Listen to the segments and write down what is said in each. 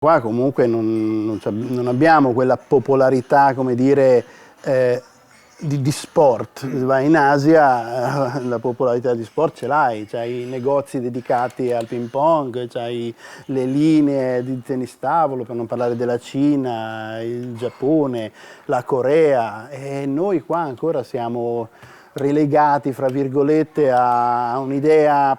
Qua comunque non abbiamo quella popolarità, come dire, di sport. Vai in Asia, la popolarità di sport ce l'hai, c'hai i negozi dedicati al ping pong, c'hai le linee di tennis tavolo, per non parlare della Cina, il Giappone, la Corea, e noi qua ancora siamo relegati, fra virgolette, a un'idea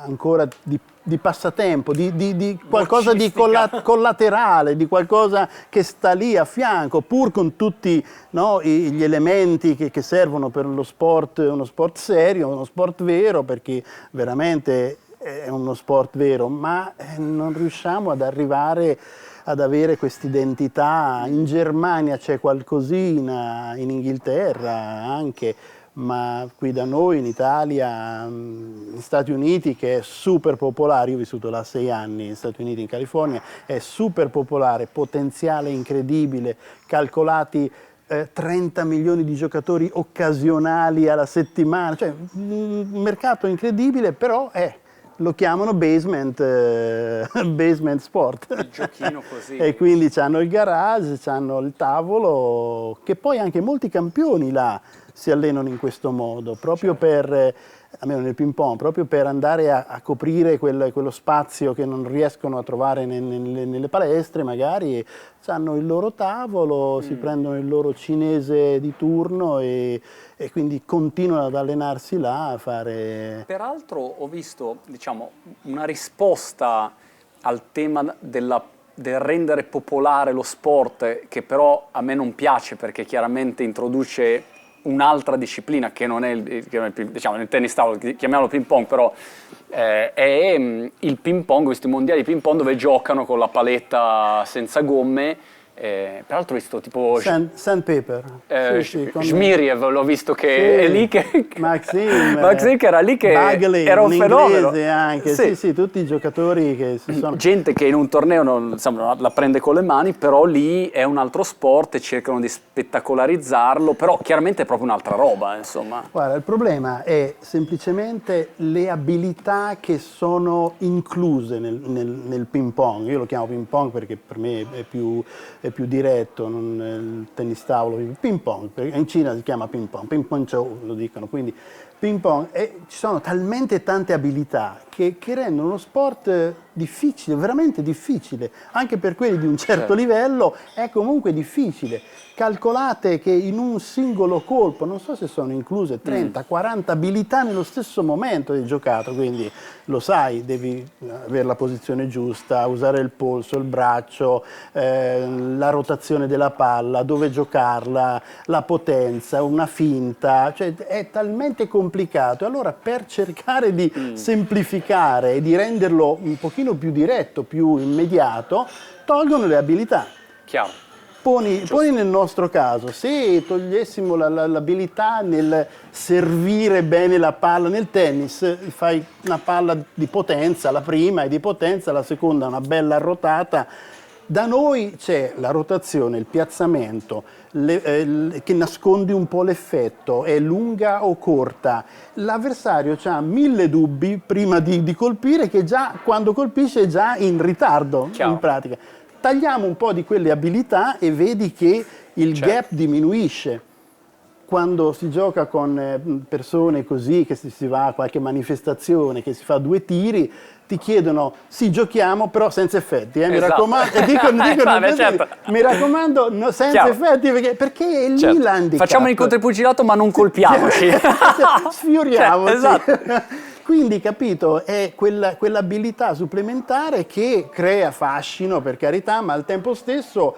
ancora di passatempo, di qualcosa di collaterale, di qualcosa che sta lì a fianco, pur con tutti, no, gli elementi che servono per lo sport, uno sport serio, uno sport vero, perché veramente è uno sport vero, ma non riusciamo ad arrivare ad avere questa identità. In Germania c'è qualcosina, in Inghilterra anche, ma qui da noi in Italia, negli Stati Uniti, che è super popolare, io ho vissuto là 6 anni negli Stati Uniti, in California, è super popolare, potenziale incredibile, calcolati 30 milioni di giocatori occasionali alla settimana, cioè un mercato incredibile, però lo chiamano basement sport. Il giochino così. E quindi hanno il garage, hanno il tavolo, che poi anche molti campioni là si allenano in questo modo, proprio per, almeno nel ping pong, proprio per andare a coprire quello spazio che non riescono a trovare nelle palestre magari, hanno il loro tavolo, si prendono il loro cinese di turno e quindi continuano ad allenarsi là a fare... Peraltro ho visto, diciamo, una risposta al tema del rendere popolare lo sport, che però a me non piace perché chiaramente introduce un'altra disciplina che non è, diciamo, nel tennis tavolo, chiamiamolo ping pong, però è il ping pong, questi mondiali di ping pong dove giocano con la paletta senza gomme. Peraltro ho visto tipo Sandpaper, Žmirjev, l'ho visto che è lì che Maxime che era lì che Bagley, era un fenomeno anche, sì, tutti i giocatori che si sono... Gente che in un torneo insomma, la prende con le mani, però lì è un altro sport e cercano di spettacolarizzarlo, però chiaramente è proprio un'altra roba, insomma. Guarda, il problema è semplicemente le abilità che sono incluse nel ping pong. Io lo chiamo ping pong perché per me è più diretto, non il tennis tavolo, ping pong, in Cina si chiama ping pong show lo dicono, quindi ping pong, e ci sono talmente tante abilità che rendono uno sport difficile, veramente difficile, anche per quelli di un certo livello è comunque difficile. Calcolate che in un singolo colpo, non so se sono incluse 30-40 abilità nello stesso momento di giocato, quindi lo sai, devi avere la posizione giusta, usare il polso, il braccio, la rotazione della palla, dove giocarla, la potenza, una finta, cioè è talmente complicato. Allora per cercare di semplificare e di renderlo un pochino più diretto, più immediato, tolgono le abilità. Chiaro. Poni nel nostro caso, se togliessimo l'abilità nel servire bene la palla nel tennis, fai una palla di potenza, la prima è di potenza, la seconda una bella rotata. Da noi c'è la rotazione, il piazzamento, che nasconde un po' l'effetto, è lunga o corta. L'avversario ha 1000 dubbi prima di colpire, che già quando colpisce è già in ritardo, in pratica. Tagliamo un po' di quelle abilità e vedi che il gap diminuisce. Quando si gioca con persone così, che si va a qualche manifestazione, che si fa 2 tiri, ti chiedono, sì, giochiamo, però senza effetti, mi raccomando, mi raccomando, no, senza effetti, perché è lì l'handicap. Facciamo incontri pugilato, ma non colpiamoci. Sfioriamoci. Esatto. Quindi, capito, è quell'abilità supplementare che crea fascino, per carità, ma al tempo stesso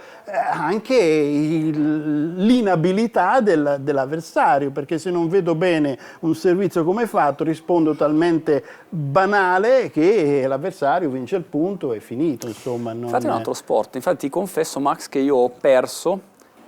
anche l'inabilità dell'avversario, perché se non vedo bene un servizio come è fatto, rispondo talmente banale che l'avversario vince il punto e è finito, insomma. Infatti è un altro sport, infatti ti confesso, Max, che io ho perso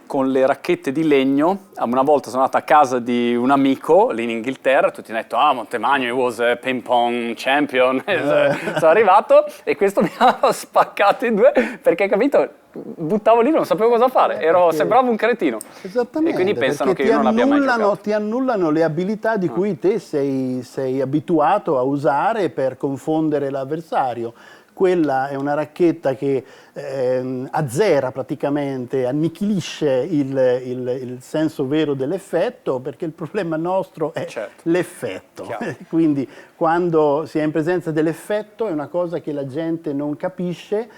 con le racchette di legno. Una volta sono andato a casa di un amico lì in Inghilterra, tutti hanno detto, Montemagno, he was a ping pong champion, sono arrivato e questo mi ha spaccato in 2, perché, capito, buttavo lì, non sapevo cosa fare, sembravo un cretino. Esattamente, e quindi pensano che io non abbia mai giocato. Ti annullano le abilità di cui te sei abituato a usare per confondere l'avversario. quella è una racchetta che azzera praticamente, annichilisce il senso vero dell'effetto, perché il problema nostro è l'effetto. Quindi quando si è in presenza dell'effetto è una cosa che la gente non capisce,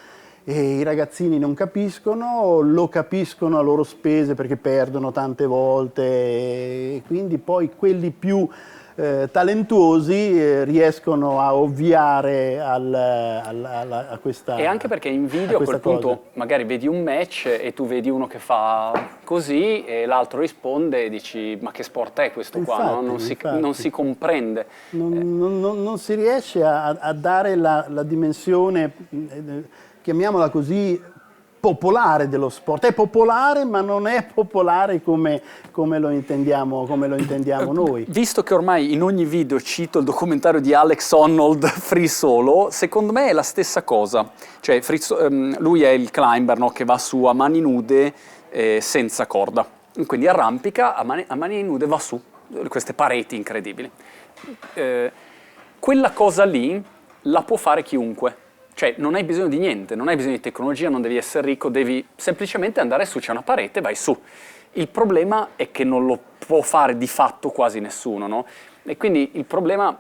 e i ragazzini non capiscono, lo capiscono a loro spese perché perdono tante volte, e quindi poi quelli più talentuosi riescono a ovviare a questa E anche perché in video a quel punto magari vedi un match e tu vedi uno che fa così e l'altro risponde e dici ma che sport è questo qua? No? Non si comprende. Non si riesce a dare la dimensione, chiamiamola così, popolare dello sport. È popolare, ma non è popolare come lo intendiamo noi. Visto che ormai in ogni video cito il documentario di Alex Honnold, Free Solo, secondo me è la stessa cosa. Cioè, lui è il climber, no, che va su a mani nude senza corda. Quindi arrampica a mani nude, va su queste pareti incredibili. Quella cosa lì la può fare chiunque. Cioè, non hai bisogno di niente, non hai bisogno di tecnologia, non devi essere ricco, devi semplicemente andare su, c'è una parete, vai su. Il problema è che non lo può fare di fatto quasi nessuno, no? E quindi il problema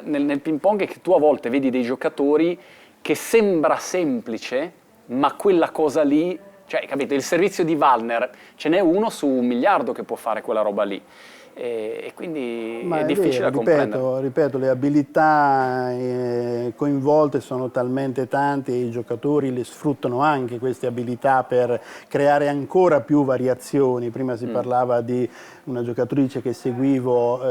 nel ping pong è che tu a volte vedi dei giocatori che sembra semplice, ma quella cosa lì, cioè, capite, il servizio di Wallner, ce n'è uno su 1 miliardo che può fare quella roba lì. E quindi è difficile da comprendere. Ripeto, le abilità coinvolte sono talmente tante e i giocatori le sfruttano anche queste abilità per creare ancora più variazioni. Prima si parlava di una giocatrice che seguivo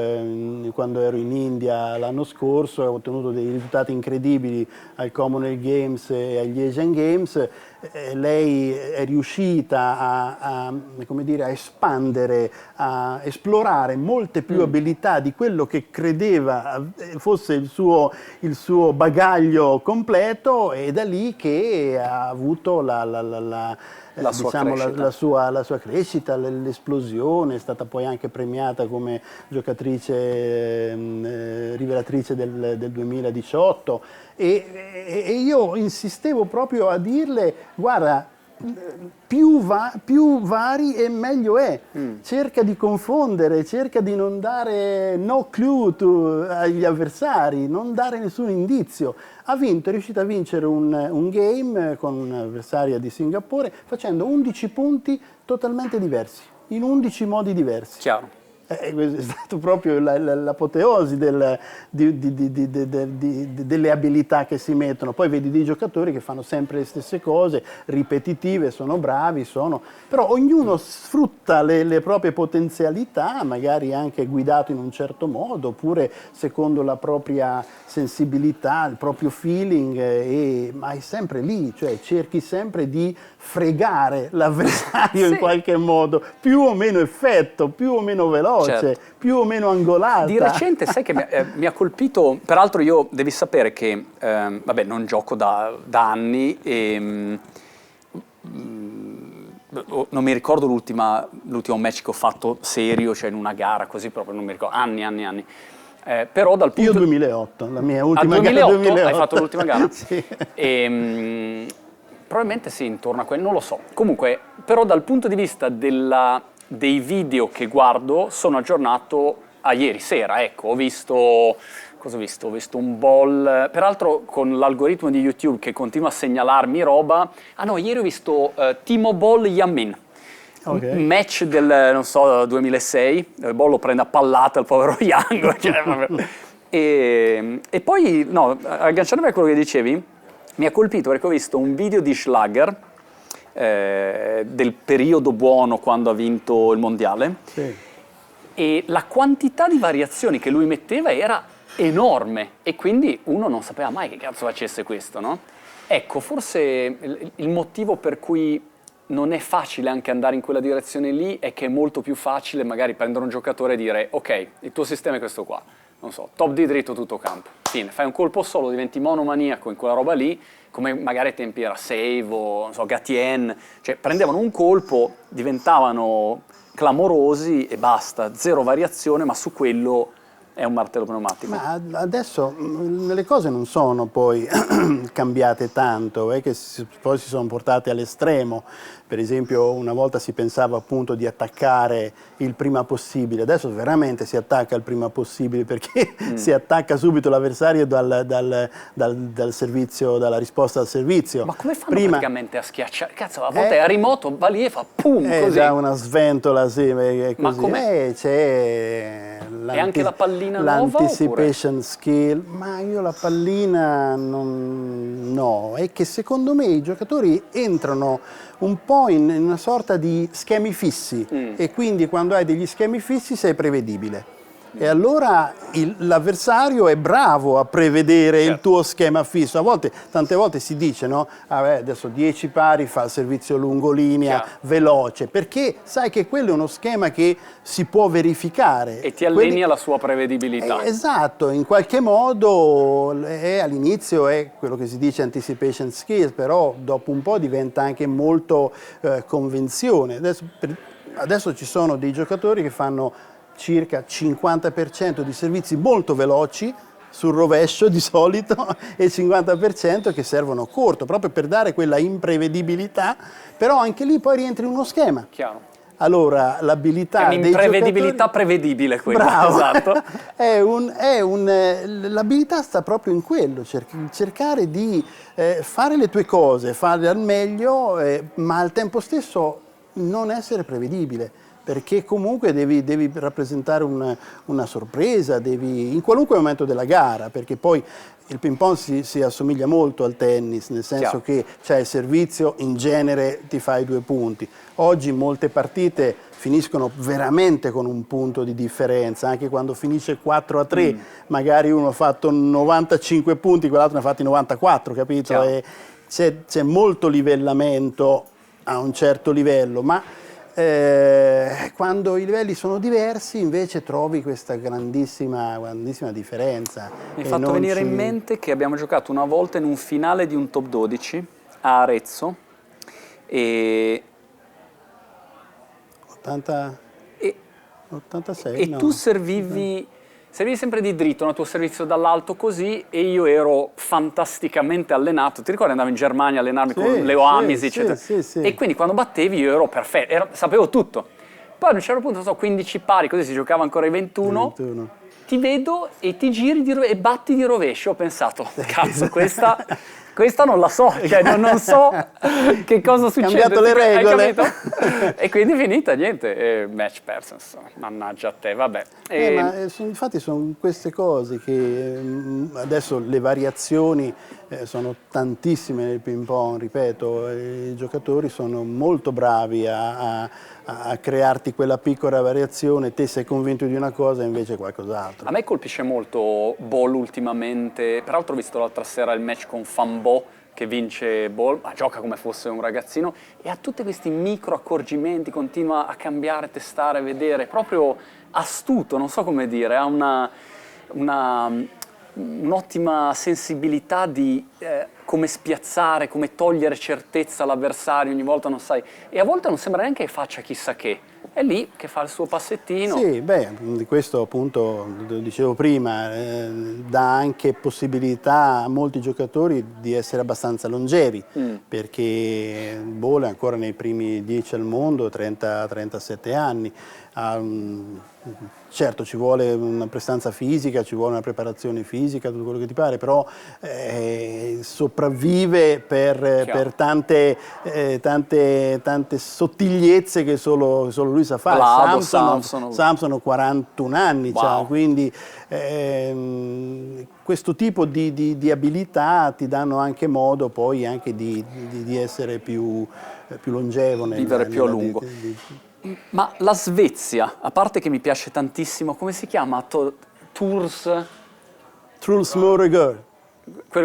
quando ero in India l'anno scorso, ha ottenuto dei risultati incredibili al Commonwealth Games e agli Asian Games. Lei è riuscita a espandere, a esplorare molte più abilità di quello che credeva fosse il suo bagaglio completo, e da lì che ha avuto la sua crescita, l'esplosione. È stata poi anche premiata come giocatrice rivelatrice del 2018, e io insistevo proprio a dirle: guarda, più vari e meglio è. Cerca di confondere, cerca di non dare no clue agli avversari, non dare nessun indizio. È riuscita a vincere un game con un'avversaria di Singapore facendo 11 punti totalmente diversi, in 11 modi diversi. Chiaro. È stato proprio l'apoteosi delle abilità che si mettono. Poi vedi dei giocatori che fanno sempre le stesse cose, ripetitive, sono bravi, però ognuno sfrutta le proprie potenzialità, magari anche guidato in un certo modo, oppure secondo la propria sensibilità, il proprio feeling, ma è sempre lì, cioè cerchi sempre di fregare l'avversario in qualche modo, più o meno effetto, più o meno veloce, più o meno angolata. Di recente, sai che mi ha colpito, peraltro io devi sapere che, vabbè, non gioco da anni e non mi ricordo l'ultimo match che ho fatto serio, cioè in una gara così proprio, non mi ricordo, anni. Però dal punto... Io 2008, la mia ultima 2008, gara 2008. Hai fatto l'ultima gara? Sì. Probabilmente sì, intorno a quello, non lo so. Comunque, però dal punto di vista dei video che guardo, sono aggiornato a ieri sera, ecco, ho visto... Cosa ho visto? Ho visto un ball, peraltro con l'algoritmo di YouTube che continua a segnalarmi roba. Ah no, ieri ho visto Timo Boll Yamin. Okay. Un match del, non so, 2006, il Boll lo prende a pallata il povero Young. Cioè, e poi, no, agganciandomi a quello che dicevi, mi ha colpito perché ho visto un video di Schlager del periodo buono quando ha vinto il mondiale, sì. E la quantità di variazioni che lui metteva era enorme e quindi uno non sapeva mai che cazzo facesse questo, no? Ecco, forse il motivo per cui non è facile anche andare in quella direzione lì è che è molto più facile magari prendere un giocatore e dire ok, il tuo sistema è questo qua, non so, top di dritto tutto campo, fine, fai un colpo solo, diventi monomaniaco in quella roba lì, come magari ai tempi era Save o, non so, Gatien, cioè prendevano un colpo, diventavano clamorosi e basta, zero variazione, ma su quello è un martello pneumatico. Ma adesso le cose non sono poi cambiate tanto, che poi si sono portate all'estremo. Per esempio una volta si pensava appunto di attaccare il prima possibile, adesso veramente si attacca il prima possibile perché si attacca subito l'avversario dal servizio, dalla risposta al servizio. Ma come fanno praticamente a schiacciare? Cazzo, a volte è a remoto, va lì e fa pum, è così. già una sventola, sì, è così. Ma com'è? C'è E anche la pallina nuova, l'anticipation skill, ma io la pallina no, è che secondo me i giocatori entrano un po' in una sorta di schemi fissi e quindi quando hai degli schemi fissi sei prevedibile. E allora l'avversario è bravo a prevedere il tuo schema fisso. Tante volte si dice, no? Adesso 10 pari fa il servizio lungolinea, veloce, perché sai che quello è uno schema che si può verificare. E ti alleni alla sua prevedibilità. Esatto, in qualche modo all'inizio è quello che si dice anticipation skills, però dopo un po' diventa anche molto convenzione. Adesso ci sono dei giocatori che fanno circa 50% di servizi molto veloci sul rovescio di solito e 50% che servono corto, proprio per dare quella imprevedibilità, però anche lì poi rientri in uno schema. Chiaro. Allora, l'abilità dei un'imprevedibilità giocatori... prevedibile quella. Bravo. Esatto. L'abilità sta proprio in quello, cercare di fare le tue cose, farle al meglio, ma al tempo stesso non essere prevedibile. Perché comunque devi rappresentare una sorpresa, in qualunque momento della gara, perché poi il ping pong si assomiglia molto al tennis, nel senso che c'è il servizio, in genere ti fai 2 punti. Oggi molte partite finiscono veramente con un punto di differenza, anche quando finisce 4-3, magari uno ha fatto 95 punti, quell'altro ne ha fatti 94, capito? E c'è molto livellamento a un certo livello, ma quando i livelli sono diversi invece trovi questa grandissima differenza. Mi hai fatto venire in mente che abbiamo giocato una volta in un finale di un top 12 a Arezzo e 86, e no. tu servivi sempre di dritto, il tuo servizio dall'alto così, e io ero fantasticamente allenato. Ti ricordi, andavo in Germania a allenarmi con Leo Amisi, eccetera. E quindi quando battevi io ero perfetto, sapevo tutto. Poi a un certo punto, non so, 15 pari, così si giocava ancora ai 21. Ti vedo e ti giri e batti di rovescio. Ho pensato, cazzo, questa non la so, cioè non so che cosa succede. Cambiato le regole. Hai capito? E quindi finita, niente, match perso, insomma, mannaggia a te, vabbè. Ma infatti sono queste cose che adesso le variazioni sono tantissime nel ping pong, ripeto, i giocatori sono molto bravi a crearti quella piccola variazione, te sei convinto di una cosa e invece qualcos'altro. A me colpisce molto Ball ultimamente, peraltro ho visto l'altra sera il match con Fambo che vince Ball, ma gioca come fosse un ragazzino e ha tutti questi micro accorgimenti, continua a cambiare, testare, vedere, proprio astuto, non so come dire, ha un'ottima sensibilità di come spiazzare, come togliere certezza all'avversario, ogni volta non sai, e a volte non sembra neanche che faccia chissà che, è lì che fa il suo passettino. Sì, di questo appunto, lo dicevo prima, dà anche possibilità a molti giocatori di essere abbastanza longevi, perché Ball è ancora nei primi 10 al mondo, 30-37 anni. Certo ci vuole una prestanza fisica, ci vuole una preparazione fisica, tutto quello che ti pare, però sopravvive per tante sottigliezze che solo lui sa fare. Samson ha 41 anni, wow. Quindi questo tipo di abilità ti danno anche modo poi anche di essere più longevo. Vivere più a lungo. Ma la Svezia, a parte che mi piace tantissimo, come si chiama? Truls Moregård.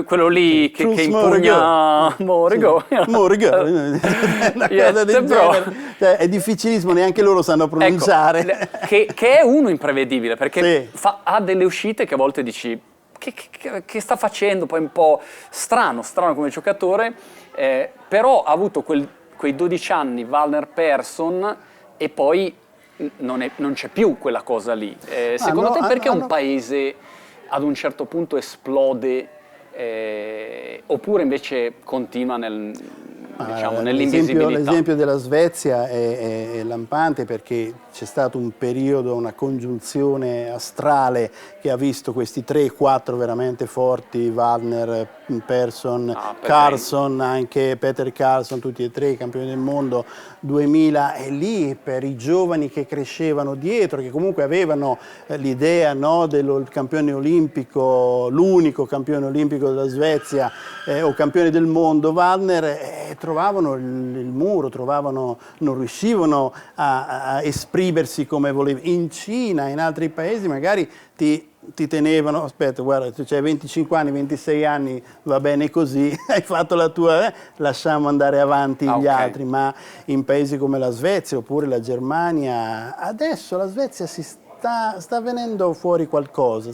Quello lì che impugna Moregård. Moregård. Una cosa del genere. Cioè, è difficilissimo, neanche loro sanno pronunciare. Ecco, che è uno imprevedibile, perché ha delle uscite che a volte dici che sta facendo, poi un po' strano come giocatore, però ha avuto quei 12 anni Valner Persson e poi non c'è più quella cosa lì. Secondo te perché un paese ad un certo punto esplode oppure invece continua nell'invisibilità? L'esempio della Svezia è lampante perché c'è stato un periodo, una congiunzione astrale che ha visto questi 3-4 veramente forti, Wagner, Persson, Carlson, anche Peter Carlson, tutti e tre campioni del mondo 2000, e lì per i giovani che crescevano dietro, che comunque avevano l'idea, no, del campione olimpico, l'unico campione olimpico della Svezia o campione del mondo, Wagner, trovavano il muro, non riuscivano a esprimersi come volevano. In Cina, in altri paesi magari ti tenevano, aspetta, guarda, tu c'hai 25 anni, 26 anni, va bene così, hai fatto la tua, lasciamo andare avanti gli altri, ma in paesi come la Svezia oppure la Germania, adesso la Svezia sta venendo fuori qualcosa,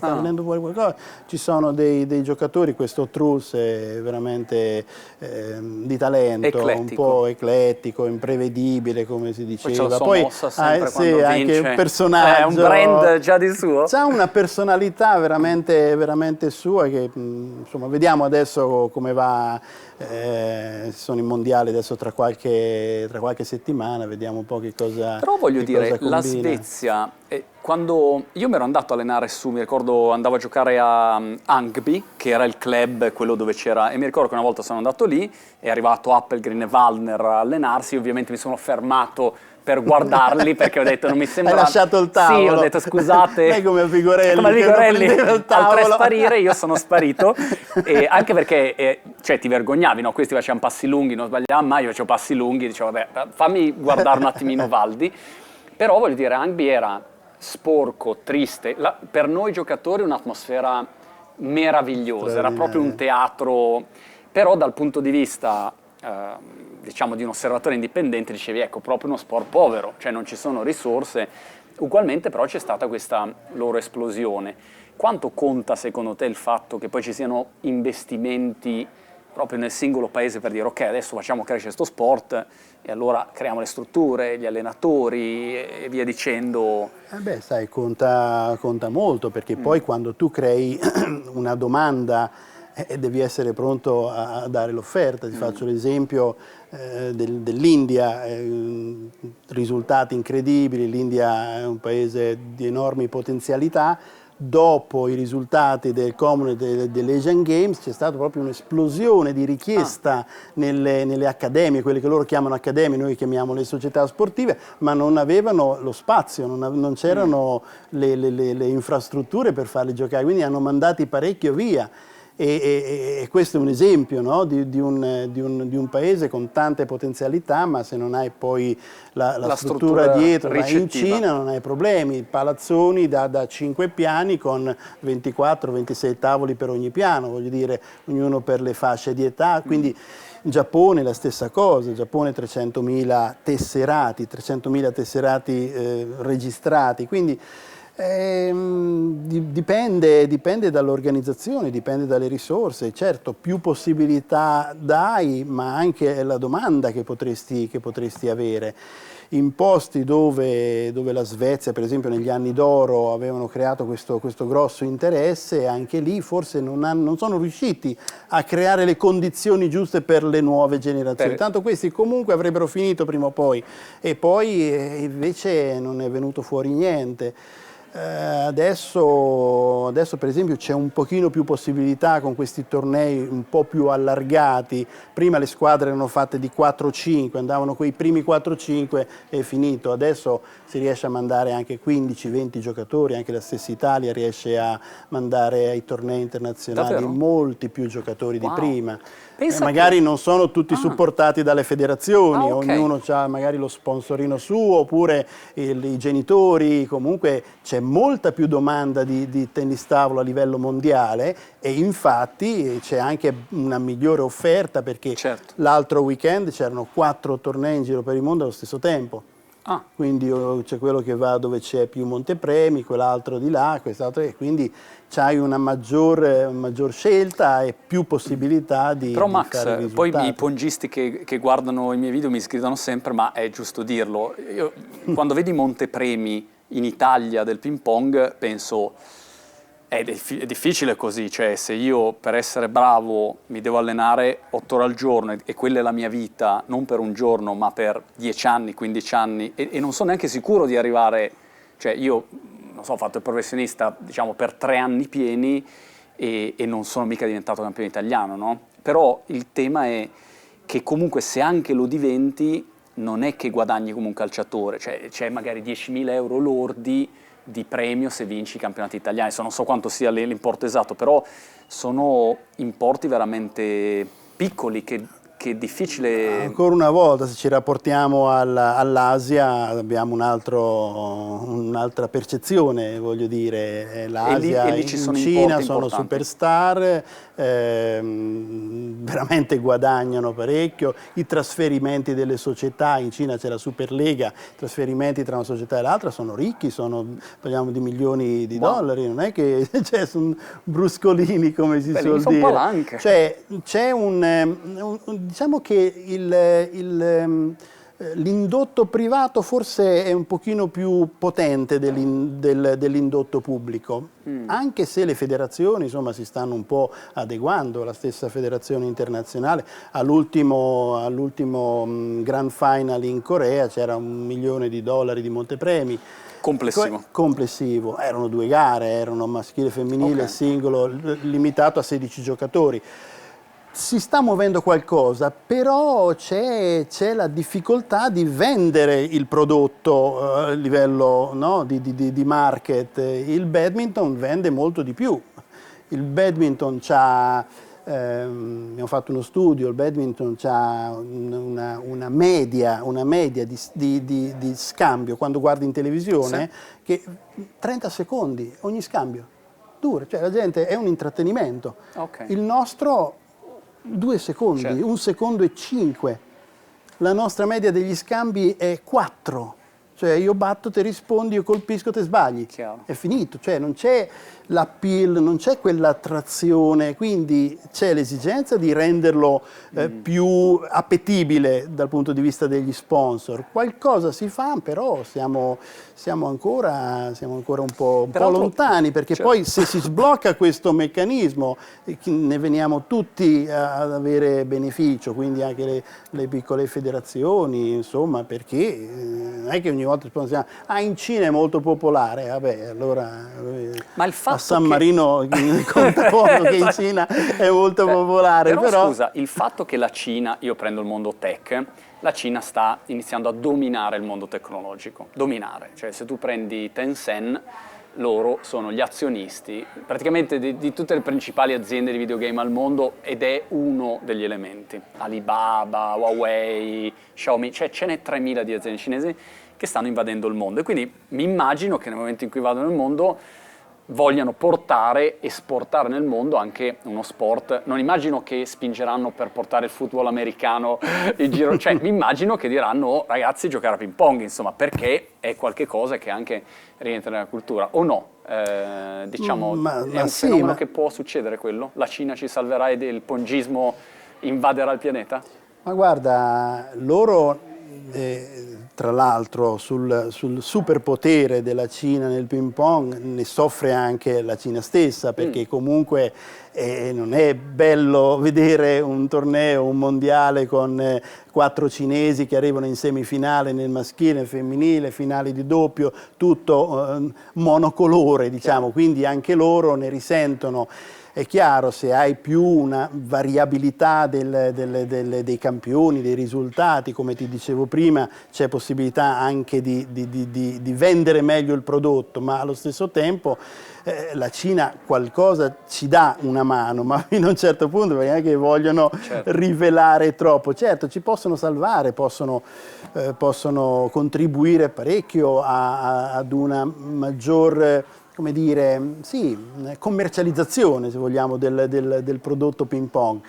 ci sono dei giocatori, questo Truss è veramente di talento, eclettico. Un po' eclettico, imprevedibile come si diceva, poi sì, anche un personaggio, è un brand già di suo, c'ha una personalità veramente, veramente sua che insomma vediamo adesso come va. Sono i mondiali adesso tra qualche settimana, vediamo un po' che cosa. Però voglio dire, combina. la Svezia, quando io mi ero andato a allenare mi ricordo andavo a giocare a Ankby, che era il club, quello dove c'era, e mi ricordo che una volta sono andato lì, è arrivato Appelgren e Wallner a allenarsi, ovviamente mi sono fermato per guardarli perché ho detto non mi sembra. Hai lasciato il tavolo. Sì, ho detto scusate. Lei come Figurelli, come Figurelli al tre sparire, io sono sparito. E anche perché cioè, ti vergognavi, no? Questi facevano passi lunghi, non sbagliavano mai, io facevo passi lunghi, dicevo vabbè, fammi guardare un attimino Valdi. Però voglio dire, Ankby era sporco, triste, per noi giocatori un'atmosfera meravigliosa, era proprio un teatro, però dal punto di vista diciamo di un osservatore indipendente dicevi ecco proprio uno sport povero, cioè non ci sono risorse, ugualmente però c'è stata questa loro esplosione. Quanto conta secondo te il fatto che poi ci siano investimenti proprio nel singolo paese per dire ok adesso facciamo crescere questo sport e allora creiamo le strutture, gli allenatori e via dicendo? Beh sai, conta molto perché poi quando tu crei una domanda devi essere pronto a dare l'offerta. Ti faccio l'esempio dell'India, risultati incredibili, l'India è un paese di enormi potenzialità. Dopo i risultati del degli Asian Games c'è stata proprio un'esplosione di richiesta nelle accademie, quelle che loro chiamano accademie, noi chiamiamo le società sportive, ma non avevano lo spazio, non c'erano le infrastrutture per farli giocare, quindi hanno mandati parecchio via. E questo è un esempio, no? di un paese con tante potenzialità, ma se non hai poi la struttura dietro, vai in Cina non hai problemi, palazzoni da 5 piani con 24-26 tavoli per ogni piano, voglio dire, ognuno per le fasce di età, quindi in Giappone la stessa cosa, in Giappone 300.000 tesserati, registrati, quindi dipende dall'organizzazione, dipende dalle risorse. Certo, più possibilità dai, ma anche la domanda che potresti avere. In posti dove la Svezia, per esempio, negli anni d'oro avevano creato questo grosso interesse, anche lì forse non sono riusciti a creare le condizioni giuste per le nuove generazioni. Tanto questi comunque avrebbero finito prima o poi, e poi invece non è venuto fuori niente. Adesso per esempio c'è un pochino più possibilità con questi tornei un po' più allargati. Prima le squadre erano fatte di 4-5, andavano quei primi 4-5 e finito. Adesso si riesce a mandare anche 15-20 giocatori, anche la stessa Italia riesce a mandare ai tornei internazionali Davvero? Molti più giocatori di prima. Magari non sono tutti supportati dalle federazioni, okay. Ognuno ha magari lo sponsorino suo oppure i genitori, comunque c'è molta più domanda di tennis tavolo a livello mondiale e infatti c'è anche una migliore offerta perché l'altro weekend c'erano 4 tornei in giro per il mondo allo stesso tempo. Ah, Quindi c'è quello che va dove c'è più montepremi, quell'altro di là, quest'altro, e quindi c'hai una maggior scelta e più possibilità però di fare Max, poi i risultati. pongisti che guardano i miei video mi sgridano sempre, ma è giusto dirlo. Io, quando vedi i montepremi in Italia del ping pong, penso è difficile così, cioè se io per essere bravo mi devo allenare 8 ore al giorno e quella è la mia vita, non per un giorno, ma per 10 anni, 15 anni, e non sono neanche sicuro di arrivare, cioè io, non so, ho fatto il professionista, diciamo, per 3 anni pieni e non sono mica diventato campione italiano, no? Però il tema è che comunque se anche lo diventi, non è che guadagni come un calciatore, cioè c'è magari 10.000 euro lordi di premio se vinci i campionati italiani. Adesso non so quanto sia l'importo esatto, però sono importi veramente piccoli che è difficile. Ancora una volta, se ci rapportiamo all'Asia, abbiamo un'altra percezione, voglio dire. L'Asia, E lì ci in sono Cina importi sono importanti. superstar, veramente guadagnano parecchio. I trasferimenti delle società, in Cina c'è la Superlega, i trasferimenti tra una società e l'altra sono ricchi, parliamo di milioni di Wow. dollari, non è che cioè, sono bruscolini come si Beh, lì suol sono dire. palanche. Cioè, c'è diciamo che l'indotto privato forse è un pochino più potente dell'indotto pubblico, anche se le federazioni insomma si stanno un po' adeguando. La stessa federazione internazionale all'ultimo Grand Final in Corea c'era $1 milione di montepremi. Complessivo. Complessivo, erano 2 gare, erano maschile e femminile, Ok. singolo, limitato a 16 giocatori. Si sta muovendo qualcosa, però c'è la difficoltà di vendere il prodotto a livello, no, di market. Il badminton vende molto di più. Il badminton c'ha, abbiamo fatto uno studio, il badminton ha una media di scambio quando guardi in televisione, che 30 secondi ogni scambio. Dura, cioè la gente è un intrattenimento. Ok. Il nostro 2 secondi, Certo. 1 secondo e 5. La nostra media degli scambi è 4. Cioè io batto, te rispondi, io colpisco, te sbagli. Chiaro. È finito, cioè non c'è l'appeal, non c'è quell'attrazione, quindi c'è l'esigenza di renderlo più appetibile dal punto di vista degli sponsor. Qualcosa si fa, però siamo ancora un po' Peraltro, lontani, perché certo. poi se si sblocca questo meccanismo ne veniamo tutti ad avere beneficio, quindi anche le piccole federazioni, insomma, perché non è che ogni volta pensiamo, in Cina è molto popolare, vabbè, allora Ma il a fatto San che... Marino conta poco che in Cina è molto popolare, però scusa, il fatto che la Cina, io prendo il mondo tech, la Cina sta iniziando a dominare il mondo tecnologico, dominare, cioè se tu prendi Tencent, loro sono gli azionisti praticamente di tutte le principali aziende di videogame al mondo ed è uno degli elementi. Alibaba, Huawei, Xiaomi, cioè ce n'è 3.000 di aziende cinesi che stanno invadendo il mondo e quindi mi immagino che nel momento in cui vadano nel mondo vogliano portare, esportare nel mondo anche uno sport. Non immagino che spingeranno per portare il football americano in giro, cioè mi immagino che diranno "Oh, ragazzi giocare a ping pong", insomma, perché è qualcosa che anche rientra nella cultura, o no? Diciamo, è un sì, fenomeno che può succedere quello? La Cina ci salverà e il pongismo invaderà il pianeta? ma guarda, loro, tra l'altro, sul superpotere della Cina nel ping pong ne soffre anche la Cina stessa, perché comunque non è bello vedere un torneo, un mondiale con 4 cinesi che arrivano in semifinale nel maschile, nel femminile, finali di doppio, tutto monocolore, diciamo, quindi anche loro ne risentono. È chiaro, se hai più una variabilità dei campioni, dei risultati, come ti dicevo prima, c'è possibilità anche di vendere meglio il prodotto, ma allo stesso tempo la Cina qualcosa ci dà una mano, ma fino a un certo punto, perché non è che vogliono rivelare troppo. Certo, ci possono salvare, possono contribuire parecchio ad una maggior come dire, sì, commercializzazione, se vogliamo, del prodotto ping pong.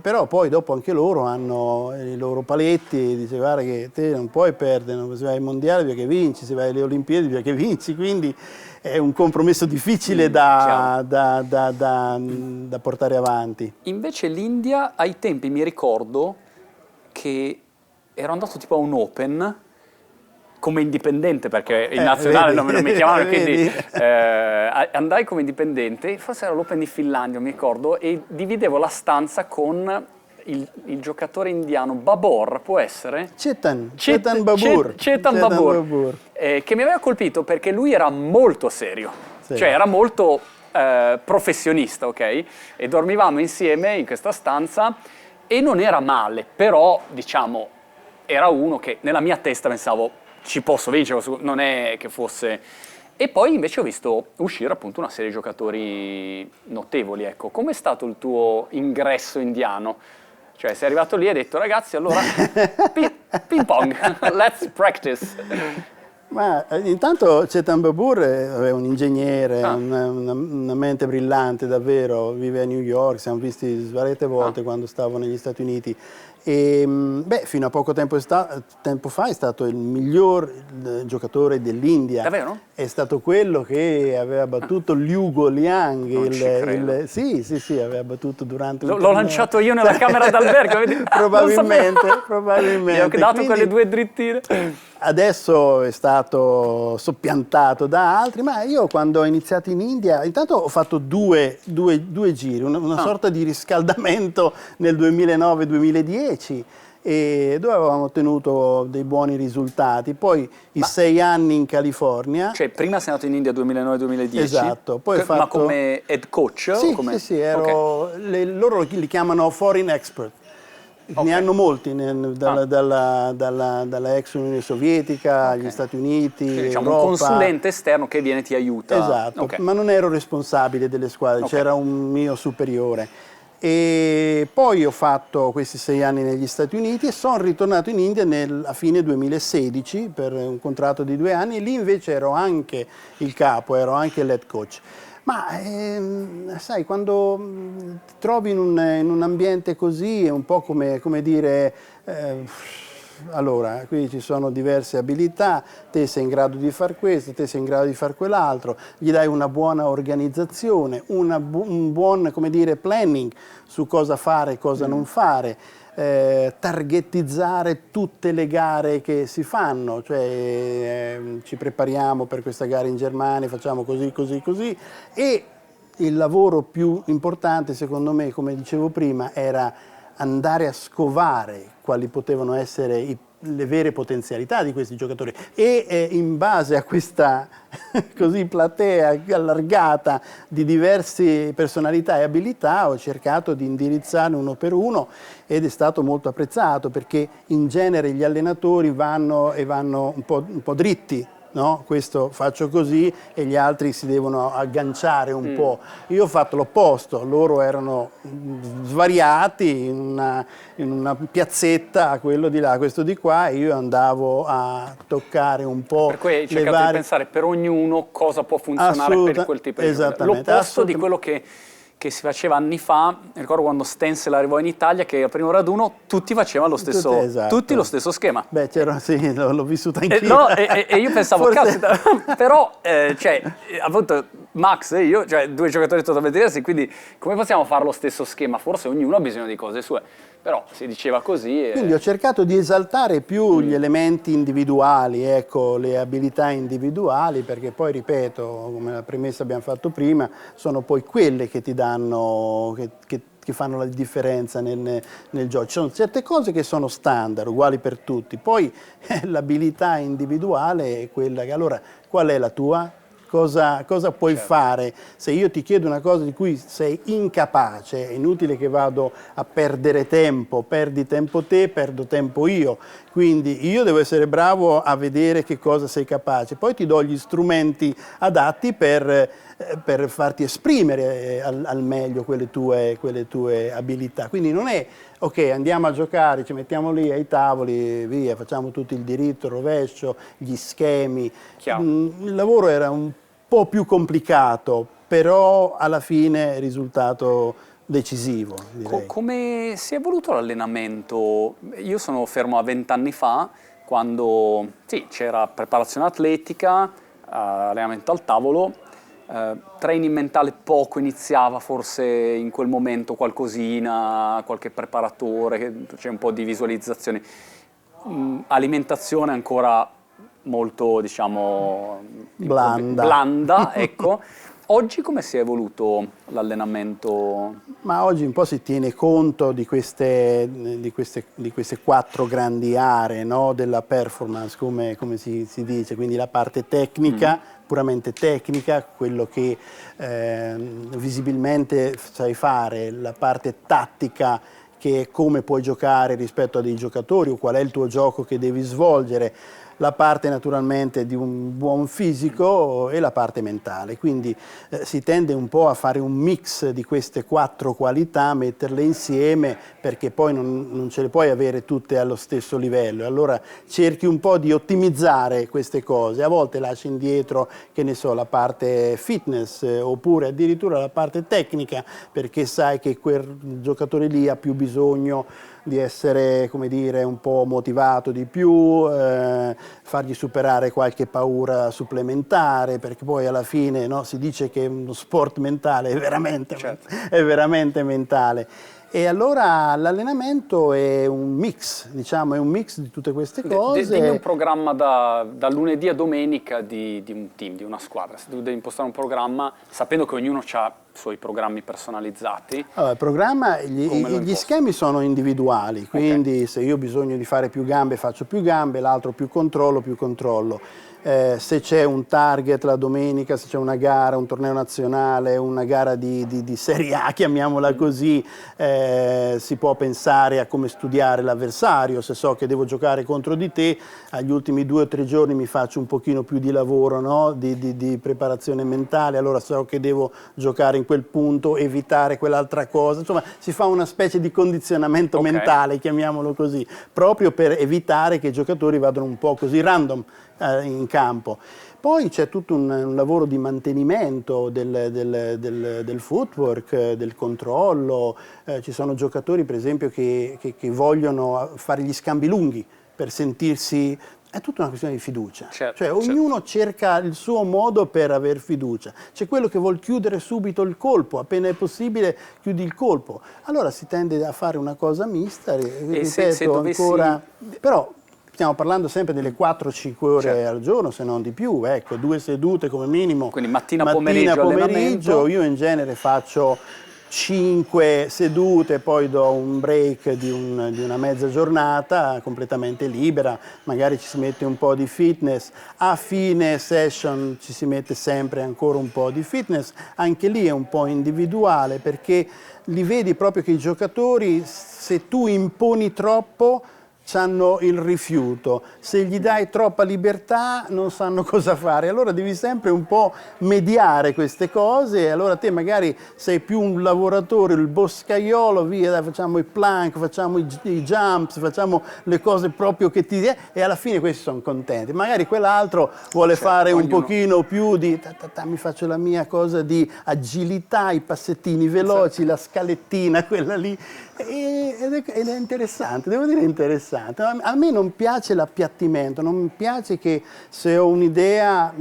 Però poi dopo anche loro hanno i loro paletti, dice guarda che te non puoi perdere, se vai ai mondiali perché vinci, se vai alle Olimpiadi perché vinci, quindi è un compromesso difficile chiaro. da portare avanti. Invece l'India, ai tempi mi ricordo che ero andato tipo a un Open come indipendente, perché in nazionale Vedi, non mi chiamavano, quindi vedi? andai come indipendente, forse era l'Open di Finlandia, mi ricordo, e dividevo la stanza con il giocatore indiano Babor, può essere? Chetan Babur. Chetan Babur, che mi aveva colpito perché lui era molto serio, Sì. cioè era molto professionista, ok? E dormivamo insieme in questa stanza e non era male, però diciamo era uno che nella mia testa pensavo ci posso vincere, non è che fosse... E poi invece ho visto uscire appunto una serie di giocatori notevoli, ecco. Com'è stato il tuo ingresso indiano? Cioè sei arrivato lì e hai detto ragazzi allora ping pong, let's practice. Ma intanto Chetan Babur è un ingegnere, una mente brillante davvero, vive a New York, siamo visti svariate volte quando stavo negli Stati Uniti. E, fino a poco tempo fa è stato il miglior giocatore dell'India. Davvero? È stato quello che aveva battuto Liu Liang. Non ci credo. Sì, aveva battuto durante un L'ho torneo. lanciato io nella camera d'albergo, vedi? Probabilmente. Gli ho dato Quindi, quelle due drittine. adesso è stato soppiantato da altri, ma io quando ho iniziato in India, intanto ho fatto due giri, una sorta di riscaldamento nel 2009-2010, e dove avevamo ottenuto dei buoni risultati. Poi i 6 anni in California. Cioè, prima sei andato in India 2009-2010? Esatto. Poi ho fatto... Ma come head coach? Sì, o come... sì, ero... loro li chiamano foreign expert. Ne hanno molti, dalla ex Unione Sovietica, gli Stati Uniti, Quindi, diciamo, Europa. un consulente esterno che viene e ti aiuta. Esatto, ma non ero responsabile delle squadre, c'era un mio superiore. E poi ho fatto questi 6 anni negli Stati Uniti e sono ritornato in India a fine 2016 per un contratto di 2 anni, e lì invece ero anche il capo, ero anche l'head coach. Ma sai, quando ti trovi in un ambiente così è un po' come dire, allora, qui ci sono diverse abilità, te sei in grado di fare questo, te sei in grado di fare quell'altro, gli dai una buona organizzazione, un buon, come dire, planning su cosa fare e cosa non fare. Targetizzare tutte le gare che si fanno, cioè ci prepariamo per questa gara in Germania, facciamo così, e il lavoro più importante secondo me, come dicevo prima, era andare a scovare quali potevano essere le vere potenzialità di questi giocatori, e in base a questa così platea allargata di diverse personalità e abilità ho cercato di indirizzarne uno per uno, ed è stato molto apprezzato perché in genere gli allenatori vanno un po' dritti. No? Questo faccio così e gli altri si devono agganciare un po'. Io ho fatto l'opposto, loro erano svariati in una piazzetta, quello di là, questo di qua, e io andavo a toccare un po'. Per cui hai cercato di pensare per ognuno cosa può funzionare per quel tipo di gioco. L'opposto di quello che si faceva anni fa, ricordo quando Stenzel arrivò in Italia, che al primo raduno tutti facevano lo stesso, tutti lo stesso schema. Beh, sì, l'ho vissuta anch'io. No, e io pensavo, caspita, però, cioè, appunto, Max e io, cioè, due giocatori totalmente diversi, quindi come possiamo fare lo stesso schema? Forse ognuno ha bisogno di cose sue, però si diceva così. Quindi ho cercato di esaltare più gli elementi individuali, ecco, le abilità individuali, perché poi, ripeto, come la premessa abbiamo fatto prima, sono poi quelle che ti danno, che fanno la differenza nel gioco. Ci sono certe cose che sono standard, uguali per tutti, poi l'abilità individuale è quella che... Allora, qual è la tua? Cosa puoi fare? Se io ti chiedo una cosa di cui sei incapace, è inutile che vado a perdere tempo, perdi tempo te, perdo tempo io. Quindi io devo essere bravo a vedere che cosa sei capace, poi ti do gli strumenti adatti per farti esprimere al meglio quelle tue abilità. Quindi non è, ok, andiamo a giocare, ci mettiamo lì ai tavoli, via, facciamo tutto il diritto, il rovescio, gli schemi. Il lavoro era un po' più complicato, però alla fine risultato decisivo, direi. Come si è evoluto l'allenamento? Io sono fermo a 20 anni fa, quando sì, c'era preparazione atletica, allenamento al tavolo, training mentale poco, iniziava forse in quel momento qualcosina, qualche preparatore, c'è un po' di visualizzazioni. Alimentazione ancora molto, diciamo, blanda, ecco. Oggi come si è evoluto l'allenamento? Ma oggi un po' si tiene conto di queste 4 grandi aree, no, della performance, come si dice, quindi la parte tecnica, puramente tecnica, quello che visibilmente sai fare, la parte tattica, che è come puoi giocare rispetto a dei giocatori o qual è il tuo gioco che devi svolgere, la parte naturalmente di un buon fisico e la parte mentale. Quindi si tende un po' a fare un mix di queste 4 qualità, metterle insieme, perché poi non ce le puoi avere tutte allo stesso livello. Allora cerchi un po' di ottimizzare queste cose, a volte lasci indietro, che ne so, la parte fitness oppure addirittura la parte tecnica, perché sai che quel giocatore lì ha più bisogno di essere, come dire, un po' motivato di più, fargli superare qualche paura supplementare, perché poi alla fine, no, si dice che uno sport mentale Certo. è veramente mentale. E allora l'allenamento è un mix, diciamo, è un mix di tutte queste cose. Dimmi un programma da lunedì a domenica di un team, di una squadra. Se tu devi impostare un programma, sapendo che ognuno ha i suoi programmi personalizzati. Allora, il programma, Come lo gli imposti? schemi sono individuali, quindi se io ho bisogno di fare più gambe faccio più gambe, l'altro più controllo, più controllo. Se c'è un target la domenica, se c'è una gara, un torneo nazionale, una gara di Serie A, chiamiamola così, si può pensare a come studiare l'avversario. Se so che devo giocare contro di te, agli ultimi 2 o 3 giorni mi faccio un pochino più di lavoro, no? di preparazione mentale, allora so che devo giocare in quel punto, evitare quell'altra cosa. Insomma, si fa una specie di condizionamento mentale, chiamiamolo così, proprio per evitare che i giocatori vadano un po' così random in campo. Poi c'è tutto un lavoro di mantenimento del footwork, del controllo. Ci sono giocatori, per esempio, che vogliono fare gli scambi lunghi per sentirsi. È tutta una questione di fiducia. Certo, Cioè, ognuno cerca il suo modo per aver fiducia. C'è quello che vuol chiudere subito il colpo, appena è possibile chiudi il colpo. Allora si tende a fare una cosa mista, ripeto, se dovessi... ancora. Però stiamo parlando sempre delle 4-5 ore Certo. al giorno, se non di più, ecco, 2 sedute come minimo. Quindi mattina, pomeriggio, allenamento. Io in genere faccio 5 sedute, poi do un break di una mezza giornata completamente libera, magari ci si mette un po' di fitness, a fine session ci si mette sempre ancora un po' di fitness, anche lì è un po' individuale, perché li vedi proprio che i giocatori, se tu imponi troppo, hanno il rifiuto, se gli dai troppa libertà non sanno cosa fare, allora devi sempre un po' mediare queste cose. Allora te magari sei più un lavoratore, il boscaiolo, via, dai, facciamo i plank, facciamo i jumps, facciamo le cose proprio che ti... e alla fine questi sono contenti. Magari quell'altro vuole fare un pochino più di... mi faccio la mia cosa di agilità, i passettini veloci, la scalettina, quella lì. Ed è interessante, devo dire interessante. A me non piace l'appiattimento, non mi piace che se ho un'idea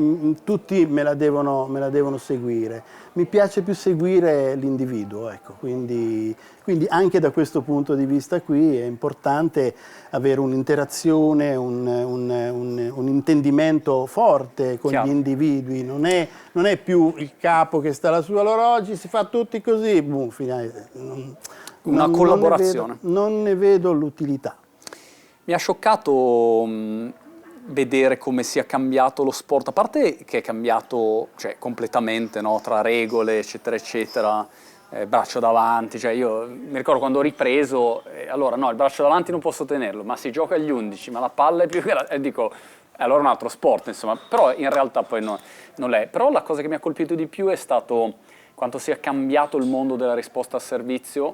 tutti me la devono seguire. Mi piace più seguire l'individuo, ecco. Quindi anche da questo punto di vista qui è importante avere un'interazione, un intendimento forte con gli individui. Non è più il capo che sta lassù, allora oggi si fa tutti così, boom, una collaborazione. Non ne vedo l'utilità. Mi ha scioccato vedere come sia cambiato lo sport, a parte che è cambiato, cioè, completamente, no? Tra regole, eccetera, eccetera, braccio davanti, cioè io mi ricordo quando ho ripreso, allora no, il braccio davanti non posso tenerlo, ma si gioca agli 11, ma la palla è più grande, e dico, allora è un altro sport, insomma, però in realtà poi non l'è. Però la cosa che mi ha colpito di più è stato quanto sia cambiato il mondo della risposta al servizio,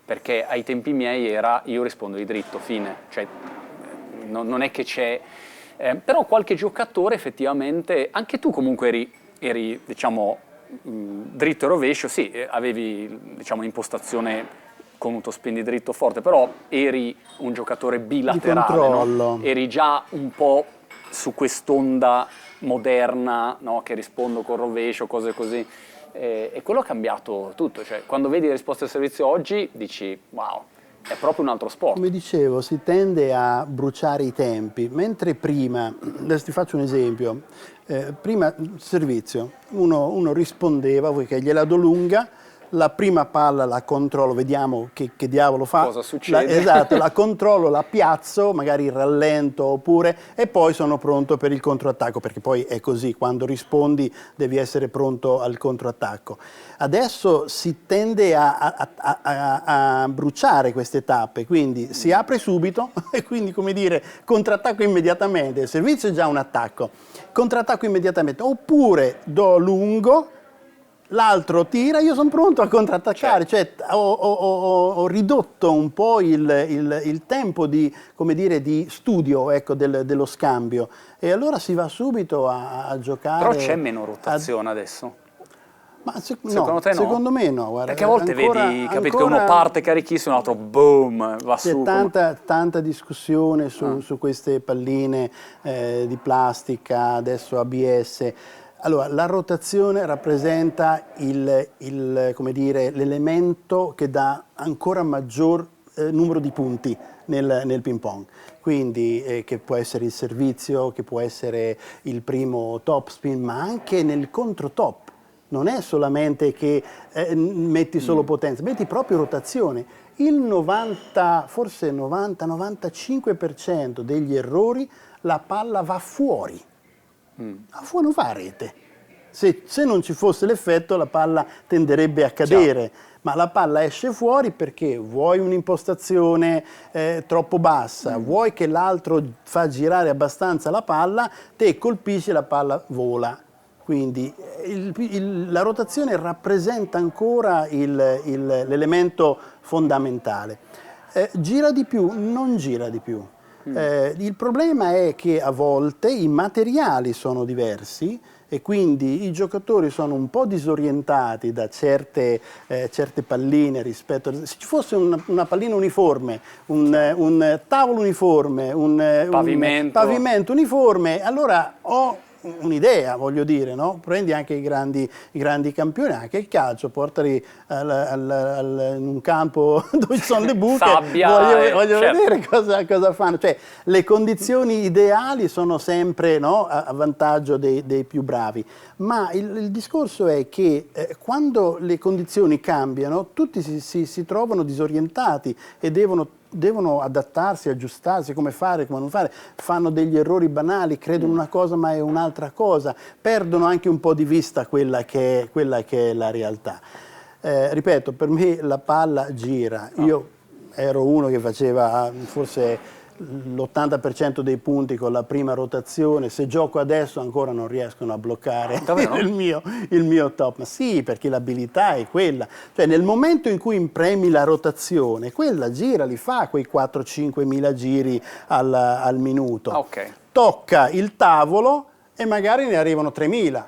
perché ai tempi miei era io rispondo di dritto, fine, cioè non è che c'è... però qualche giocatore effettivamente, anche tu comunque eri eri, diciamo, dritto e rovescio, sì, avevi, diciamo, un'impostazione con un topspin dritto forte, però eri un giocatore bilaterale, no? Eri già un po' su quest'onda moderna, no? Che rispondo col rovescio, cose così. E quello ha cambiato tutto, cioè quando vedi le risposte al servizio oggi dici wow, è proprio un altro sport. Come dicevo, si tende a bruciare i tempi, mentre prima, adesso ti faccio un esempio, prima servizio, uno rispondeva, vuoi che gliela do lunga, la prima palla la controllo, vediamo che diavolo fa. Cosa succede? Esatto, la controllo, la piazzo, magari rallento oppure, e poi sono pronto per il controattacco, perché poi è così, quando rispondi devi essere pronto al controattacco. Adesso si tende a bruciare queste tappe, quindi si apre subito e quindi, come dire, contrattacco immediatamente, il servizio è già un attacco, contrattacco immediatamente, oppure do lungo, l'altro tira, io sono pronto a contrattaccare, cioè ho ridotto un po' il tempo di, come dire, di studio, ecco, dello scambio, e allora si va subito a giocare. Però c'è meno rotazione adesso. Ma secondo te no? Secondo me no, guarda. Perché a volte vedi, capito, che uno parte carichissimo, l'altro boom, va su. C'è tanta discussione su queste palline di plastica, adesso ABS. Allora, la rotazione rappresenta come dire, l'elemento che dà ancora maggior numero di punti nel ping pong. Quindi che può essere il servizio, che può essere il primo top spin, ma anche nel controtop. Non è solamente che metti solo potenza, metti proprio rotazione. Il 90, forse 90-95% degli errori la palla va fuori. Fuori non va a rete. Se non ci fosse l'effetto la palla tenderebbe a cadere, ma la palla esce fuori perché vuoi un'impostazione troppo bassa, vuoi che l'altro fa girare abbastanza la palla, te colpisci e la palla vola. Quindi la rotazione rappresenta ancora l'elemento fondamentale. Gira di più? Non gira di più. Il problema è che a volte i materiali sono diversi e quindi i giocatori sono un po' disorientati da certe palline rispetto a... Se ci fosse una pallina uniforme, un tavolo uniforme, un pavimento uniforme, allora ho un'idea, voglio dire, no? Prendi anche i grandi campioni, anche il calcio, portali in un campo dove ci sono le buche, sabbia, voglio vedere cosa fanno. Cioè, le condizioni ideali sono sempre, no, a vantaggio dei più bravi, ma il discorso è che quando le condizioni cambiano, tutti si trovano disorientati e devono adattarsi, aggiustarsi, come fare, come non fare, fanno degli errori banali, credono una cosa ma è un'altra cosa, perdono anche un po' di vista quella che è la realtà. Ripeto, per me la palla gira, io ero uno che faceva forse l'80% dei punti con la prima rotazione, se gioco adesso ancora non riescono a bloccare il mio top, ma sì, perché l'abilità è quella, cioè nel momento in cui impremi la rotazione, quella gira, li fa quei 4-5 mila giri al minuto, tocca il tavolo e magari ne arrivano 3.000.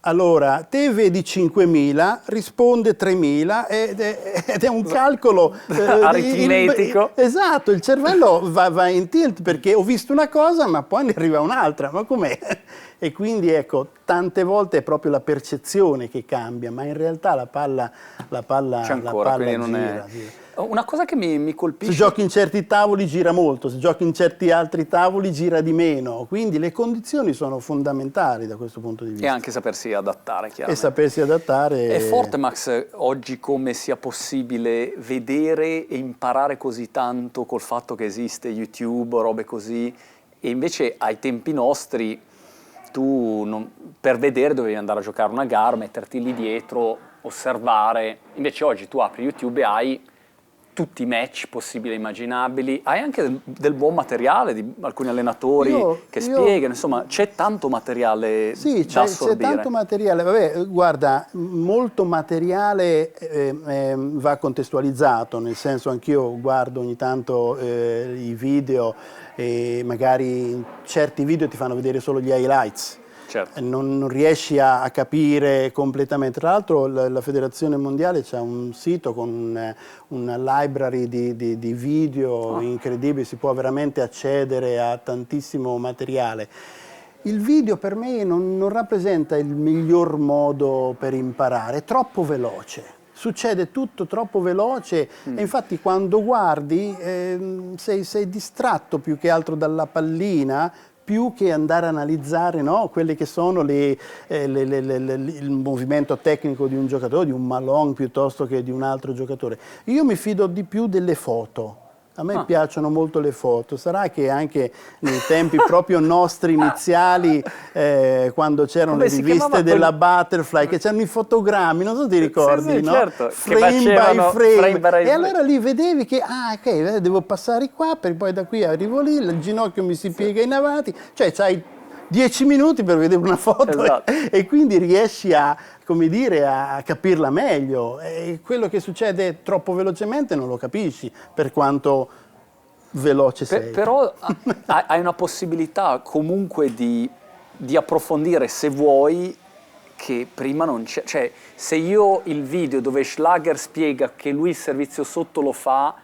Allora, te vedi 5.000, risponde 3.000 ed è un calcolo aritmetico. Esatto, il cervello va in tilt perché ho visto una cosa ma poi ne arriva un'altra, ma com'è? E quindi ecco, tante volte è proprio la percezione che cambia, ma in realtà la palla c'è ancora, gira. Non è... Una cosa che mi colpisce... Se giochi in certi tavoli gira molto, se giochi in certi altri tavoli gira di meno, quindi le condizioni sono fondamentali da questo punto di vista. E anche sapersi adattare, chiaramente. E sapersi adattare. È forte, Max, oggi come sia possibile vedere e imparare così tanto col fatto che esiste YouTube, robe così, e invece ai tempi nostri tu per vedere dovevi andare a giocare una gara, metterti lì dietro, osservare, invece oggi tu apri YouTube e hai tutti i match possibili e immaginabili, hai anche del buon materiale di alcuni allenatori che spiegano, insomma c'è tanto materiale da assorbire. C'è tanto materiale, vabbè, guarda, molto materiale va contestualizzato, nel senso anch'io guardo ogni tanto i video e magari certi video ti fanno vedere solo gli highlights. Certo. non riesci a capire completamente. Tra l'altro la Federazione Mondiale c'ha un sito con una library di video incredibile, si può veramente accedere a tantissimo materiale. Il video per me non rappresenta il miglior modo per imparare, è troppo veloce. Succede tutto troppo veloce e infatti quando guardi sei distratto più che altro dalla pallina, più che andare a analizzare, no, quelle che sono il movimento tecnico di un giocatore, di un Malone piuttosto che di un altro giocatore. Io mi fido di più delle foto. A me piacciono molto le foto, sarà che anche nei tempi proprio nostri iniziali, quando c'erano le riviste della Butterfly, che c'erano i fotogrammi, non so se ti ricordi, sì, no? certo, Frame che by frame. by E allora lì vedevi che, ok, devo passare qua, poi da qui arrivo lì, il ginocchio mi si piega in avanti, cioè c'hai 10 minuti per vedere una foto e quindi riesci a, come dire, a capirla meglio. E quello che succede troppo velocemente non lo capisci, per quanto veloce sei. Però hai una possibilità comunque di approfondire, se vuoi, che prima non c'è. Cioè, se io il video dove Schlager spiega che lui il servizio sotto lo fa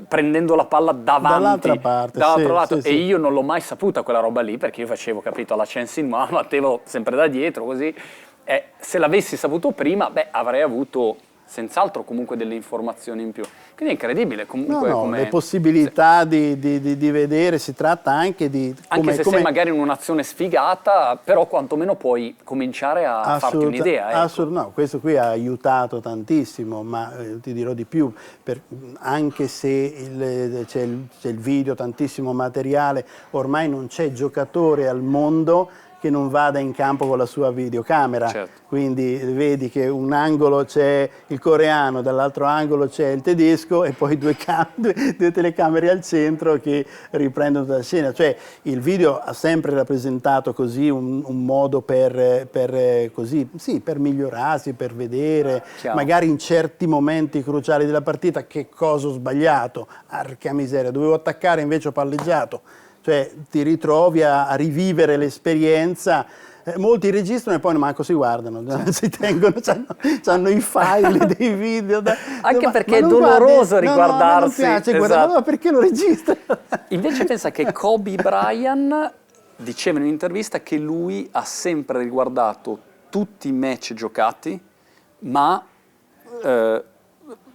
prendendo la palla davanti, dall'altro lato, e io non l'ho mai saputa quella roba lì, perché io facevo, capito, la chance in mano, battevo sempre da dietro, così. Se l'avessi saputo prima, avrei avuto senz'altro comunque delle informazioni in più. Quindi è incredibile comunque. Le possibilità di vedere, si tratta anche di... Anche se sei magari in un'azione sfigata, però quantomeno puoi cominciare a farti un'idea. Ecco. No, questo qui ha aiutato tantissimo, ma ti dirò di più, anche se c'è il video, tantissimo materiale, ormai non c'è giocatore al mondo che non vada in campo con la sua videocamera. Certo. Quindi vedi che un angolo c'è il coreano, dall'altro angolo c'è il tedesco e poi due telecamere al centro che riprendono la scena. Cioè il video ha sempre rappresentato così un modo per migliorarsi, per vedere, magari in certi momenti cruciali della partita che cosa ho sbagliato, arca miseria, dovevo attaccare invece ho palleggiato. Cioè ti ritrovi a rivivere l'esperienza, molti registrano e poi manco si guardano, si tengono, hanno i file dei video. Anche perché è doloroso riguardarsi. Non piace guardare, ma perché lo registra? Invece pensa che Kobe Bryant diceva in un'intervista che lui ha sempre riguardato tutti i match giocati, ma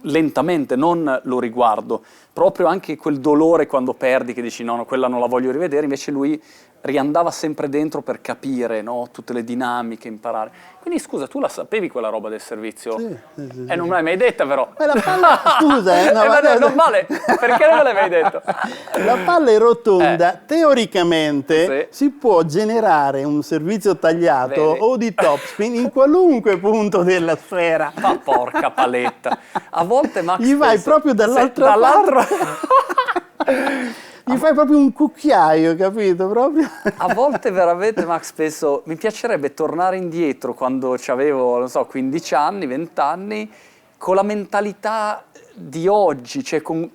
lentamente, non lo riguardo, proprio anche quel dolore quando perdi che dici no, quella non la voglio rivedere, invece lui riandava sempre dentro per capire, no, tutte le dinamiche, imparare. Quindi scusa, tu la sapevi quella roba del servizio? Sì. Non me l'hai mai detta però. La palla, scusa, non vale, perché non me l'hai mai detto? La palla è rotonda, teoricamente si può generare un servizio tagliato o di topspin in qualunque punto della sfera. Ma porca paletta. A volte Max gli vai proprio dall'altra parte. Gli fai proprio un cucchiaio, capito? Proprio. A volte veramente, Max, penso, mi piacerebbe tornare indietro quando avevo, non so, 15 anni, 20 anni, con la mentalità di oggi, cioè con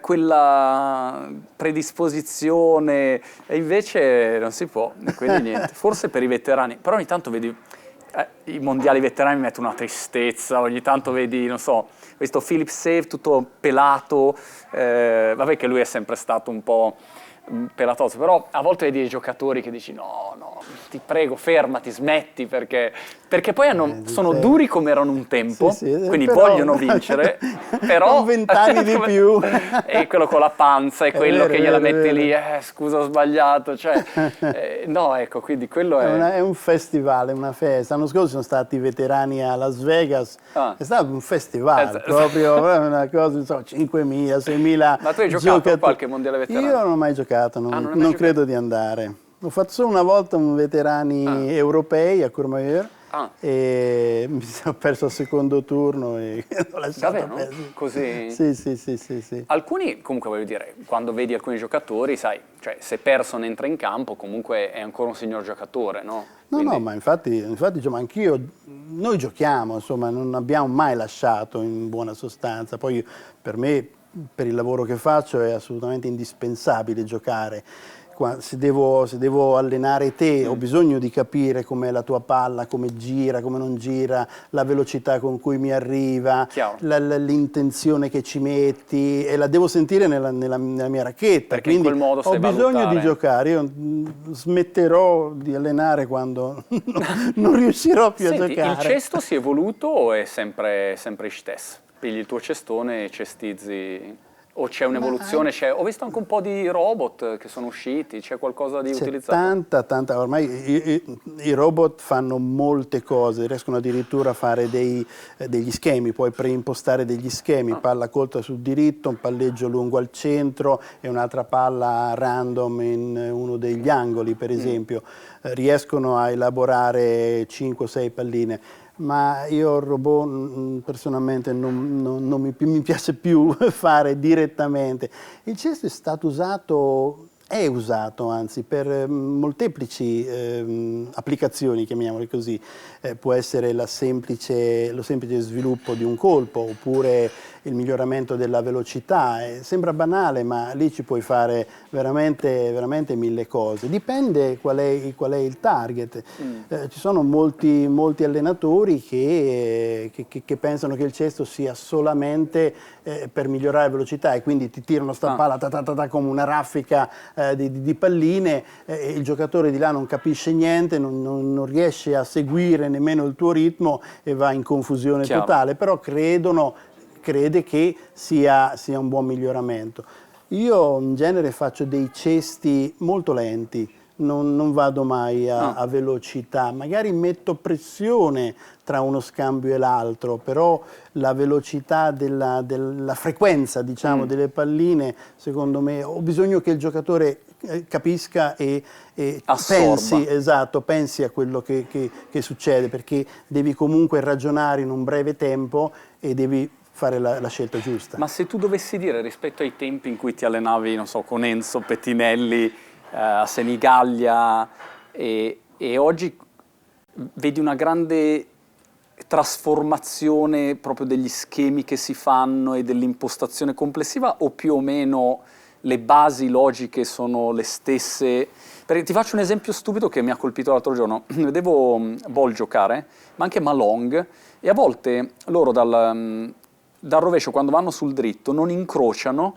quella predisposizione, e invece non si può, quindi niente. Forse per i veterani, però ogni tanto vedi... I mondiali veterani mi mettono una tristezza, ogni tanto vedi, non so, questo Philip Save tutto pelato, vabbè che lui è sempre stato un po' pelatozzo, però a volte vedi i giocatori che dici no, ti prego fermati, smetti, perché poi sono duri come erano un tempo, quindi però, vogliono vincere, però... Con 20 anni di più. E quello con la panza, e quello che gliela mette lì, scusa ho sbagliato, cioè... no, ecco, quindi quello è un festival, è una festa. L'anno scorso sono stati i veterani a Las Vegas, è stato un festival, proprio una cosa, non so, 5.000, 6.000 Ma tu hai giocato qualche mondiale veterano? Io non ho mai giocato, non credo di andare. Ho fatto solo una volta un veterani europei a Courmayeur e mi sono perso al secondo turno e l'ho lasciato. Davvero? Così? Sì. Alcuni, comunque voglio dire, quando vedi alcuni giocatori, sai, cioè se Persson entra in campo comunque è ancora un signor giocatore, no? No, ma infatti diciamo, anch'io, noi giochiamo, insomma, non abbiamo mai lasciato in buona sostanza. Poi per me, per il lavoro che faccio, è assolutamente indispensabile giocare. se devo allenare te, ho bisogno di capire com'è la tua palla, come gira, come non gira, la velocità con cui mi arriva, l'intenzione che ci metti, e la devo sentire nella mia racchetta. Perché in quindi quel modo ho sai bisogno valutare. di giocare. Io smetterò di allenare quando non riuscirò più a Senti, giocare. il cesto si è evoluto o è sempre stesso? Pigli il tuo cestone e cestizzi? O c'è un'evoluzione? Ho visto anche un po' di robot che sono usciti, c'è qualcosa di C'è utilizzato? tanta, ormai i robot fanno molte cose, riescono addirittura a fare degli schemi, puoi preimpostare degli schemi, palla colta sul diritto, un palleggio lungo al centro e un'altra palla random in uno degli angoli, per esempio. Riescono a elaborare 5-6 palline. Ma io il robot personalmente non mi piace più fare direttamente. Il cesto è usato anzi per molteplici applicazioni, chiamiamole così. Può essere lo semplice sviluppo di un colpo, oppure il miglioramento della velocità. Sembra banale, ma lì ci puoi fare veramente mille cose. Dipende qual è il target. Ci sono molti allenatori che pensano che il cesto sia solamente per migliorare la velocità, e quindi ti tirano sta palla come una raffica di palline, e il giocatore di là non capisce niente, non riesce a seguire nemmeno il tuo ritmo e va in confusione totale, però crede che sia un buon miglioramento. Io in genere faccio dei cesti molto lenti, non vado mai a velocità, magari metto pressione tra uno scambio e l'altro, però la velocità della frequenza, diciamo, delle palline, secondo me, ho bisogno che il giocatore capisca e pensi a quello che succede, perché devi comunque ragionare in un breve tempo e devi fare la scelta giusta. Ma se tu dovessi dire, rispetto ai tempi in cui ti allenavi, non so, con Enzo Pettinelli, a Senigallia, e oggi vedi una grande trasformazione proprio degli schemi che si fanno e dell'impostazione complessiva, o più o meno le basi logiche sono le stesse? Perché ti faccio un esempio stupido che mi ha colpito l'altro giorno. Vedevo Ball giocare, ma anche Malong, e a volte loro dal rovescio, quando vanno sul dritto, non incrociano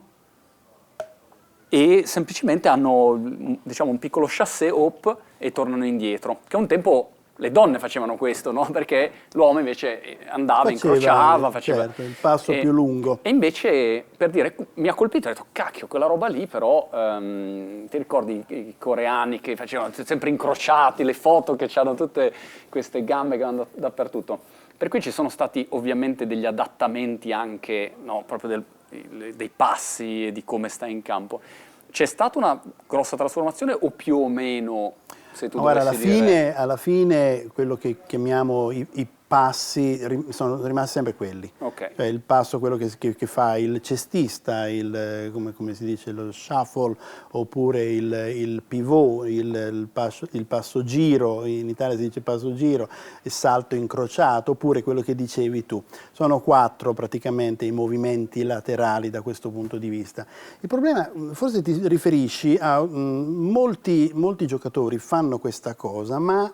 e semplicemente hanno, diciamo, un piccolo chassé hop e tornano indietro, che un tempo le donne facevano questo, no? Perché l'uomo invece andava, incrociava, faceva... Certo, il passo più lungo. E invece, per dire, mi ha colpito, ho detto, cacchio, quella roba lì però, ti ricordi i coreani che facevano sempre incrociati, le foto che hanno tutte queste gambe che vanno dappertutto? Per cui ci sono stati ovviamente degli adattamenti anche, no, proprio dei passi e di come stai in campo. C'è stata una grossa trasformazione o più o meno, se tu dovessi dire... alla fine quello che chiamiamo i passi sono rimasti sempre quelli. Okay. Cioè il passo, quello che fa il cestista, come si dice, lo shuffle, oppure il pivot, il passo giro, in Italia si dice passo giro, il salto incrociato, oppure quello che dicevi tu. Sono 4 praticamente i movimenti laterali da questo punto di vista. Il problema, forse ti riferisci a molti giocatori fanno questa cosa, ma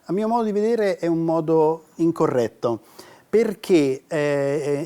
a mio modo di vedere è un modo incorretto, perché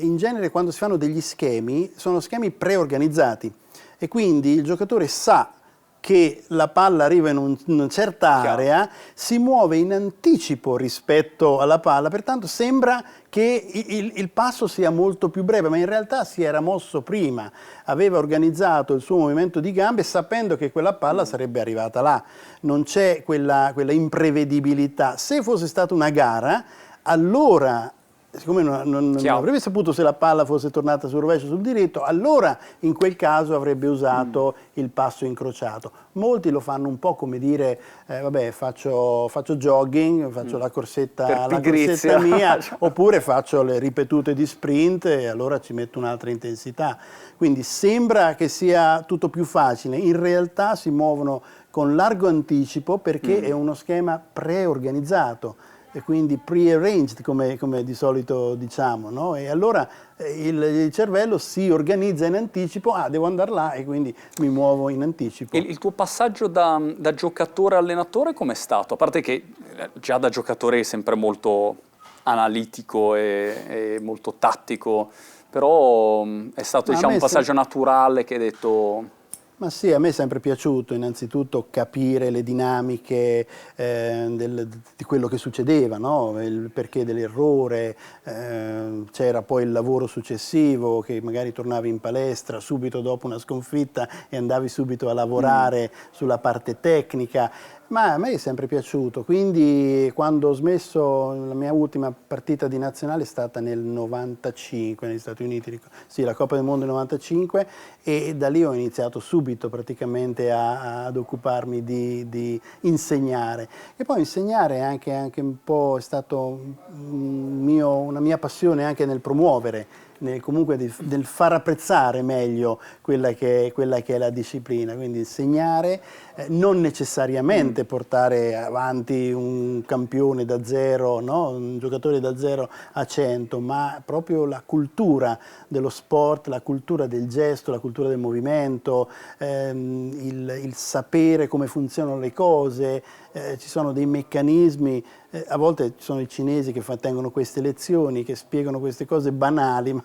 in genere quando si fanno degli schemi sono schemi preorganizzati, e quindi il giocatore sa che la palla arriva in una certa area, si muove in anticipo rispetto alla palla, pertanto sembra che il passo sia molto più breve, ma in realtà si era mosso prima, aveva organizzato il suo movimento di gambe sapendo che quella palla sarebbe arrivata là. Non c'è quella imprevedibilità. Se fosse stata una gara, allora, siccome non avrebbe saputo se la palla fosse tornata sul rovescio o sul diritto, allora in quel caso avrebbe usato il passo incrociato. Molti lo fanno un po' come dire, vabbè, faccio jogging, faccio la corsetta mia, oppure faccio le ripetute di sprint e allora ci metto un'altra intensità. Quindi sembra che sia tutto più facile, in realtà si muovono con largo anticipo perché è uno schema preorganizzato. e quindi pre-arranged come di solito diciamo, no? E allora il cervello si organizza in anticipo, devo andare là e quindi mi muovo in anticipo. Il tuo passaggio da giocatore a allenatore com'è stato? A parte che già da giocatore è sempre molto analitico e molto tattico, però è stato diciamo, un passaggio naturale che hai detto... Ma sì, a me è sempre piaciuto innanzitutto capire le dinamiche di quello che succedeva, no? Il perché dell'errore, c'era poi il lavoro successivo che magari tornavi in palestra subito dopo una sconfitta e andavi subito a lavorare sulla parte tecnica. Ma a me è sempre piaciuto, quindi quando ho smesso, la mia ultima partita di nazionale è stata nel 95 negli Stati Uniti, sì, la Coppa del Mondo nel 95, e da lì ho iniziato subito praticamente ad occuparmi di insegnare. E poi insegnare anche un po' è stato una mia passione anche nel promuovere, comunque del far apprezzare meglio quella che è la disciplina, quindi insegnare, non necessariamente portare avanti un campione da zero, no? Un giocatore da 0 a 100, ma proprio la cultura dello sport, la cultura del gesto, la cultura del movimento, il sapere come funzionano le cose, ci sono dei meccanismi, a volte ci sono i cinesi che tengono queste lezioni, che spiegano queste cose banali,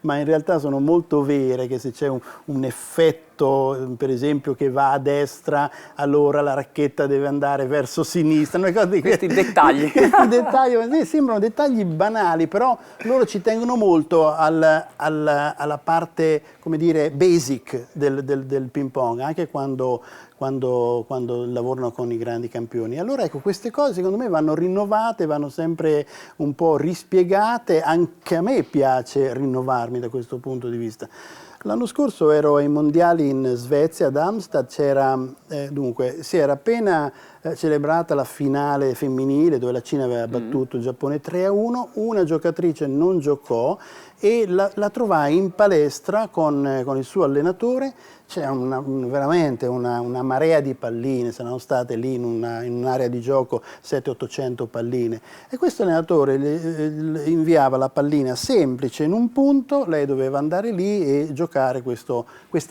ma in realtà sono molto vere, che se c'è un effetto, per esempio, che va a destra, allora la racchetta deve andare verso sinistra. Questi dettagli. Questi dettagli sembrano dettagli banali, però loro ci tengono molto alla parte, come dire, basic del ping pong, anche quando lavorano con i grandi campioni. Allora ecco, queste cose secondo me vanno rinnovate, vanno sempre un po' rispiegate, anche a me piace rinnovarmi da questo punto di vista. L'anno scorso ero ai mondiali in Svezia, ad Amsterdam, si era appena celebrata la finale femminile dove la Cina aveva battuto il Giappone 3-1, una giocatrice non giocò e la trovai in palestra con il suo allenatore. C'era veramente una marea di palline, saranno state lì in un'area di gioco 700-800 palline, e questo allenatore le inviava la pallina semplice in un punto, lei doveva andare lì e giocare questa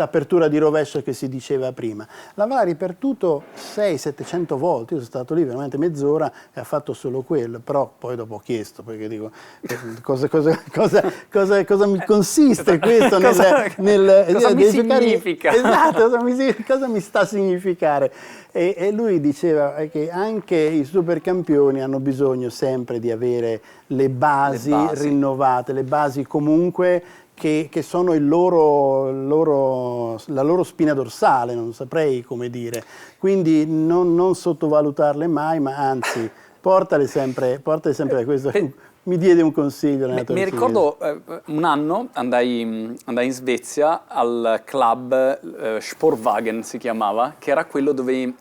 apertura di rovescio che si diceva prima. L'aveva ripetuto 600-700 volte, io sono stato lì veramente mezz'ora e ha fatto solo quello, però poi dopo ho chiesto, perché dico, cosa mi consiste questo cosa mi significa? Esatto, cosa mi sta a significare? E lui diceva che anche i supercampioni hanno bisogno sempre di avere le basi rinnovate, le basi comunque che sono la loro spina dorsale, non saprei come dire. Quindi non sottovalutarle mai, ma anzi portale sempre a questo. Mi diede un consiglio. Mi ricordo un anno andai in Svezia al club Sportwagen si chiamava, che era quello dove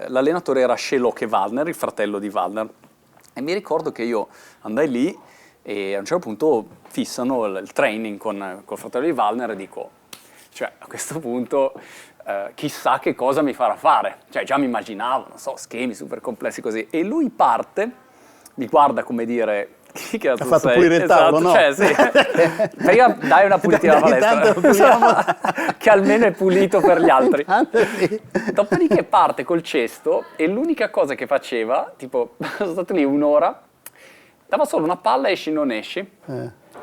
l'allenatore era Sherlock Wallner, il fratello di Wallner. E mi ricordo che io andai lì e a un certo punto fissano il training col fratello di Wallner e dico, cioè a questo punto chissà che cosa mi farà fare. Cioè già mi immaginavo, non so, schemi super complessi così. E lui parte, mi guarda come dire... Chi cazzo ha fatto sei? pulire il tavolo, no? Cioè, sì. Prima dai una pulitina alla palestra, che almeno è pulito per gli altri. Sì. Dopodiché parte col cesto e l'unica cosa che faceva, tipo, sono stato lì un'ora, dava solo una palla, esci non esci,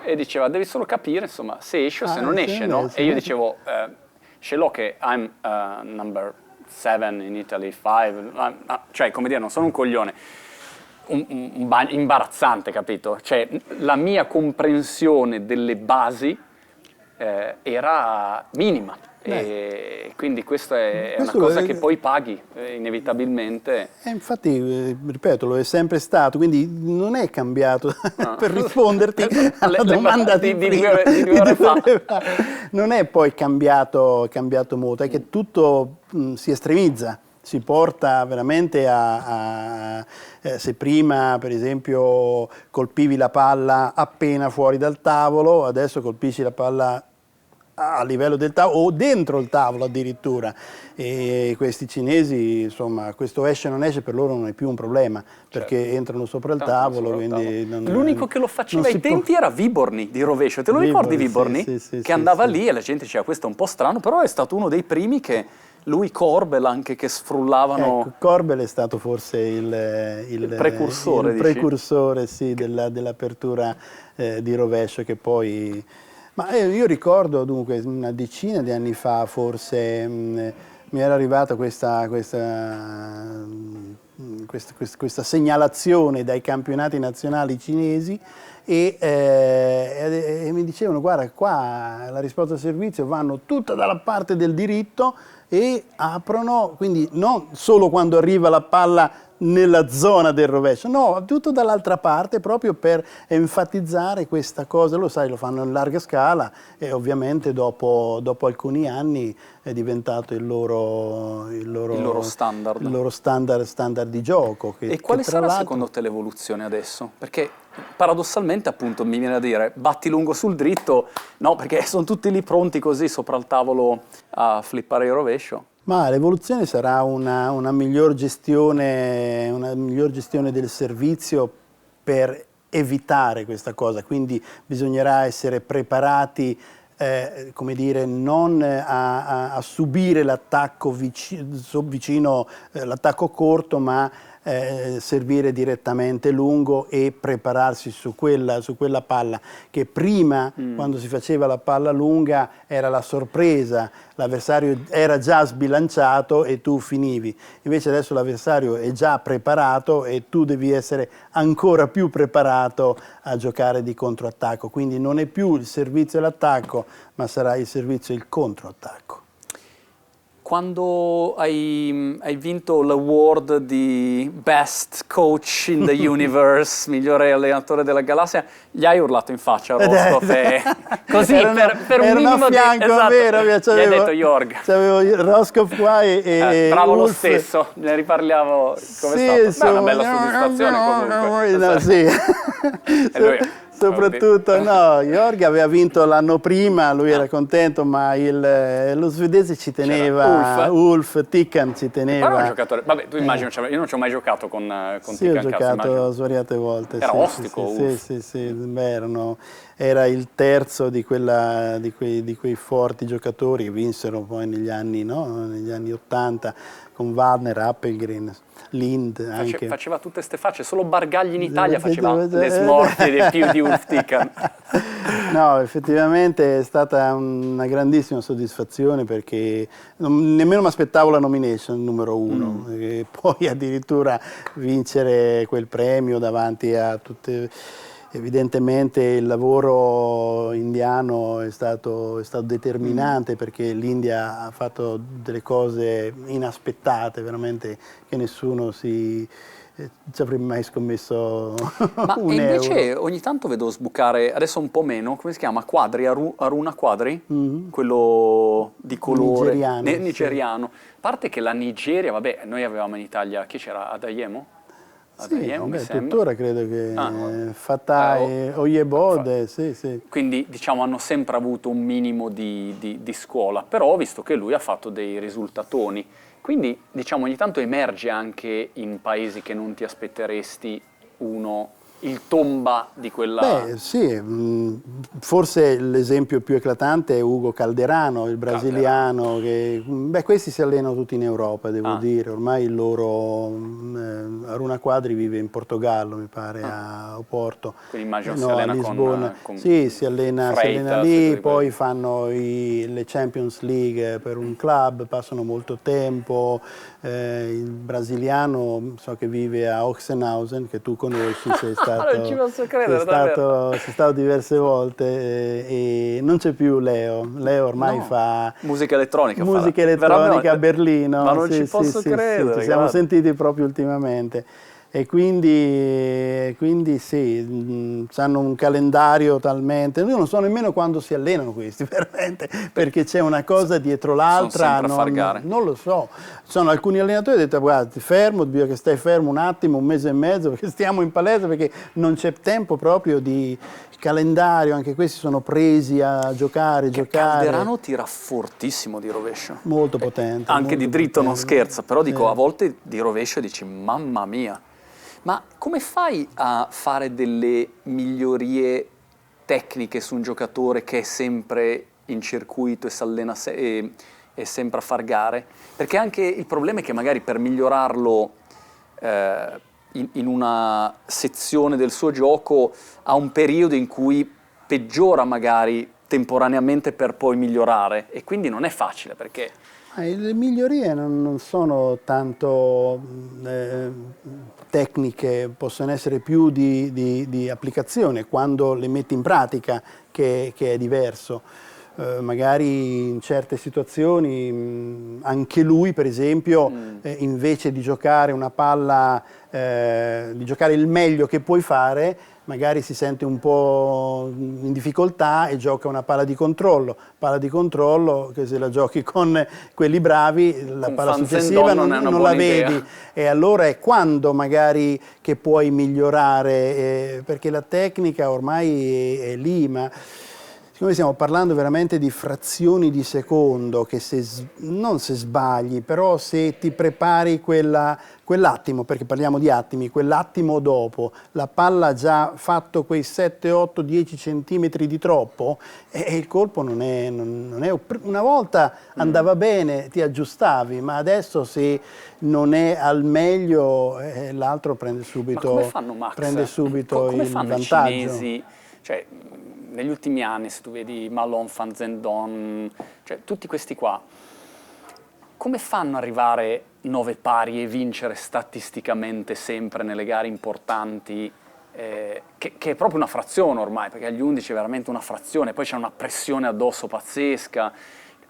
e diceva, devi solo capire, insomma, se esce o se non esce, no? E io dicevo, Sherlock, I'm number 7 in Italy, 5, cioè, come dire, non sono un coglione. Imbarazzante, capito? Cioè, la mia comprensione delle basi era minima. E quindi questa è una cosa che poi paghi inevitabilmente. E infatti, ripeto, lo è sempre stato, quindi non è cambiato, per risponderti alla domanda di 2 ore fa. Non è poi cambiato molto, è che tutto si estremizza. Si porta veramente se prima per esempio colpivi la palla appena fuori dal tavolo, adesso colpisci la palla a livello del tavolo o dentro il tavolo addirittura. E questi cinesi, insomma, questo esce non esce per loro non è più un problema, perché entrano sopra il tavolo. Quindi l'unico che lo faceva ai tempi era Viborni di rovescio. Te lo ricordi Viborni? Che andava lì e la gente diceva questo è un po' strano, però è stato uno dei primi che lui, Corbel anche, che sfrullavano. Ecco, Corbel è stato forse il precursore, il precursore sì, dell'apertura di rovescio che poi. Ma io ricordo dunque una decina di anni fa forse mi era arrivata questa segnalazione dai campionati nazionali cinesi e mi dicevano guarda qua la risposta al servizio vanno tutta dalla parte del diritto e aprono, quindi non solo quando arriva la palla nella zona del rovescio, no, tutto dall'altra parte proprio per enfatizzare questa cosa, lo sai, lo fanno in larga scala e ovviamente dopo alcuni anni è diventato il loro standard di gioco. E quale sarà secondo te l'evoluzione adesso? Perché paradossalmente appunto mi viene a dire batti lungo sul dritto, no, perché sono tutti lì pronti così sopra il tavolo a flippare il rovescio. Ma l'evoluzione sarà una miglior gestione del servizio per evitare questa cosa, quindi bisognerà essere preparati come dire, non a subire l'attacco vicino l'attacco corto, ma servire direttamente lungo e prepararsi su quella palla che prima quando si faceva la palla lunga era la sorpresa, l'avversario era già sbilanciato e tu finivi, invece adesso l'avversario è già preparato e tu devi essere ancora più preparato a giocare di controattacco, quindi non è più il servizio e l'attacco ma sarà il servizio e il controattacco. Quando hai vinto l'award di Best Coach in the Universe, migliore allenatore della galassia, gli hai urlato in faccia a Roscoff così per un minimo di... Esatto, vero, gli hai detto Jorg. C'avevo Roscoff qua e bravo Ulf. Lo stesso, ne riparliamo come è stato. Beh, una bella soddisfazione comunque. No, sì. Soprattutto no, Jorg aveva vinto l'anno prima, lui era contento, ma lo svedese ci teneva, Ulf Tikkan ci teneva. Però è un giocatore, vabbè, tu immagini, io non ci ho mai giocato con sì, Tikkan. Sì, ho giocato svariate volte. Era ostico Ulf. Sì, beh, era il terzo di quei forti giocatori che vinsero poi negli anni 80 con Wagner, Appelgren, Lind anche. Faceva tutte ste facce, solo Bargagli in Italia faceva le smorfie di più di Ulf Tikkan. No, effettivamente è stata una grandissima soddisfazione perché nemmeno mi aspettavo la nomination numero 1 e poi addirittura vincere quel premio davanti a tutte. Evidentemente il lavoro indiano è stato determinante perché l'India ha fatto delle cose inaspettate, veramente che nessuno ci avrebbe mai scommesso Ma un invece euro. ogni tanto vedo sbucare, adesso un po' meno, come si chiama? Quadri, Aruna Quadri? Quello di colore nigeriano. Sì. A parte che la Nigeria, vabbè, noi avevamo in Italia, chi c'era? Adayemo? Sì, tuttora credo che Fatai Oyebode, sì. Quindi diciamo hanno sempre avuto un minimo di scuola, però ho visto che lui ha fatto dei risultatoni, quindi diciamo ogni tanto emerge anche in paesi che non ti aspetteresti il tomba di quella. Beh, sì, forse l'esempio più eclatante è Ugo Calderano, il brasiliano, che questi si allenano tutti in Europa, devo dire, ormai il loro Aruna Quadri vive in Portogallo, mi pare, a Oporto. Quindi immagino si allena a Lisbona. con sì, si allena lì, poi fanno le Champions League per un club, passano molto tempo. Il brasiliano so che vive a Oxenhausen, che tu conosci, sei stato diverse volte e non c'è più Leo ormai fa musica elettronica a Berlino, ma non ci posso credere, ci siamo sentiti proprio ultimamente. E quindi sì, hanno un calendario talmente. Io non so nemmeno quando si allenano questi, veramente, perché c'è una cosa dietro l'altra. Non lo so. Sono alcuni allenatori che hanno detto: guarda, ti fermo, bisogna che stai fermo un attimo, un mese e mezzo, perché stiamo in palestra, perché non c'è tempo proprio calendario, anche questi sono presi a giocare. Calderano tira fortissimo di rovescio. Molto potente. Anche molto di dritto non potente. scherza, però dico, a volte di rovescio dici, mamma mia. Ma come fai a fare delle migliorie tecniche su un giocatore che è sempre in circuito e si allena e sempre a far gare? Perché anche il problema è che magari per migliorarlo in una sezione del suo gioco ha un periodo in cui peggiora magari temporaneamente per poi migliorare, e quindi non è facile perché... Le migliorie non sono tanto tecniche, possono essere più di applicazione, quando le metti in pratica che è diverso. Magari in certe situazioni anche lui, per esempio, invece di giocare una palla, di giocare il meglio che puoi fare, magari si sente un po' in difficoltà e gioca una palla di controllo che se la giochi con quelli bravi, la palla successiva non la vedi, e allora è quando magari che puoi migliorare, perché la tecnica ormai è lì, ma siccome stiamo parlando veramente di frazioni di secondo, che non se sbagli, però se ti prepari quell'attimo, perché parliamo di attimi, quell'attimo dopo, la palla ha già fatto quei 7, 8, 10 centimetri di troppo, e il colpo non è... Una volta andava bene, ti aggiustavi, ma adesso se non è al meglio, l'altro prende subito, ma come fanno, Max? Prende subito come il fanno vantaggio. I cinesi? Cioè, negli ultimi anni, se tu vedi Malone, Fan Zhendong, cioè tutti questi qua, come fanno ad arrivare 9 pari e vincere statisticamente sempre nelle gare importanti, che è proprio una frazione ormai, perché agli 11 è veramente una frazione, poi c'è una pressione addosso pazzesca.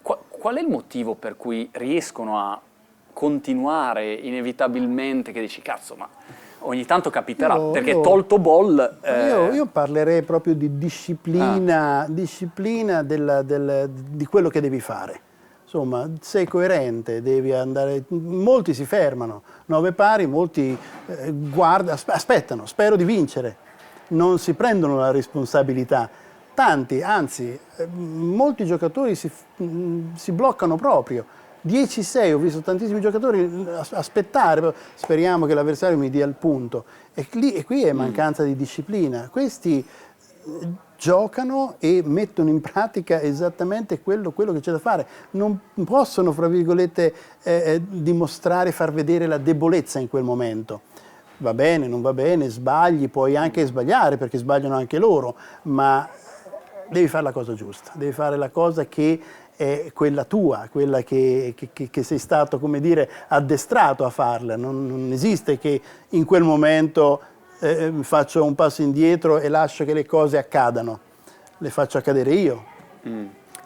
Qual è il motivo per cui riescono a continuare inevitabilmente, che dici, cazzo, ma... Ogni tanto capiterà, perché tolto ball... Io parlerei proprio di disciplina, disciplina di quello che devi fare. Insomma, sei coerente, devi andare... Molti si fermano, 9 pari, molti aspettano, spero di vincere. Non si prendono la responsabilità. Tanti, anzi, molti giocatori si bloccano proprio. 10-6, ho visto tantissimi giocatori aspettare, speriamo che l'avversario mi dia il punto. E qui è mancanza di disciplina. Questi giocano e mettono in pratica esattamente quello che c'è da fare. Non possono, fra virgolette, dimostrare, far vedere la debolezza in quel momento. Va bene, non va bene, sbagli, puoi anche sbagliare, perché sbagliano anche loro, ma devi fare la cosa giusta, devi fare la cosa che è quella tua, quella che sei stato, come dire, addestrato a farla. Non esiste che in quel momento faccio un passo indietro e lascio che le cose accadano, le faccio accadere io.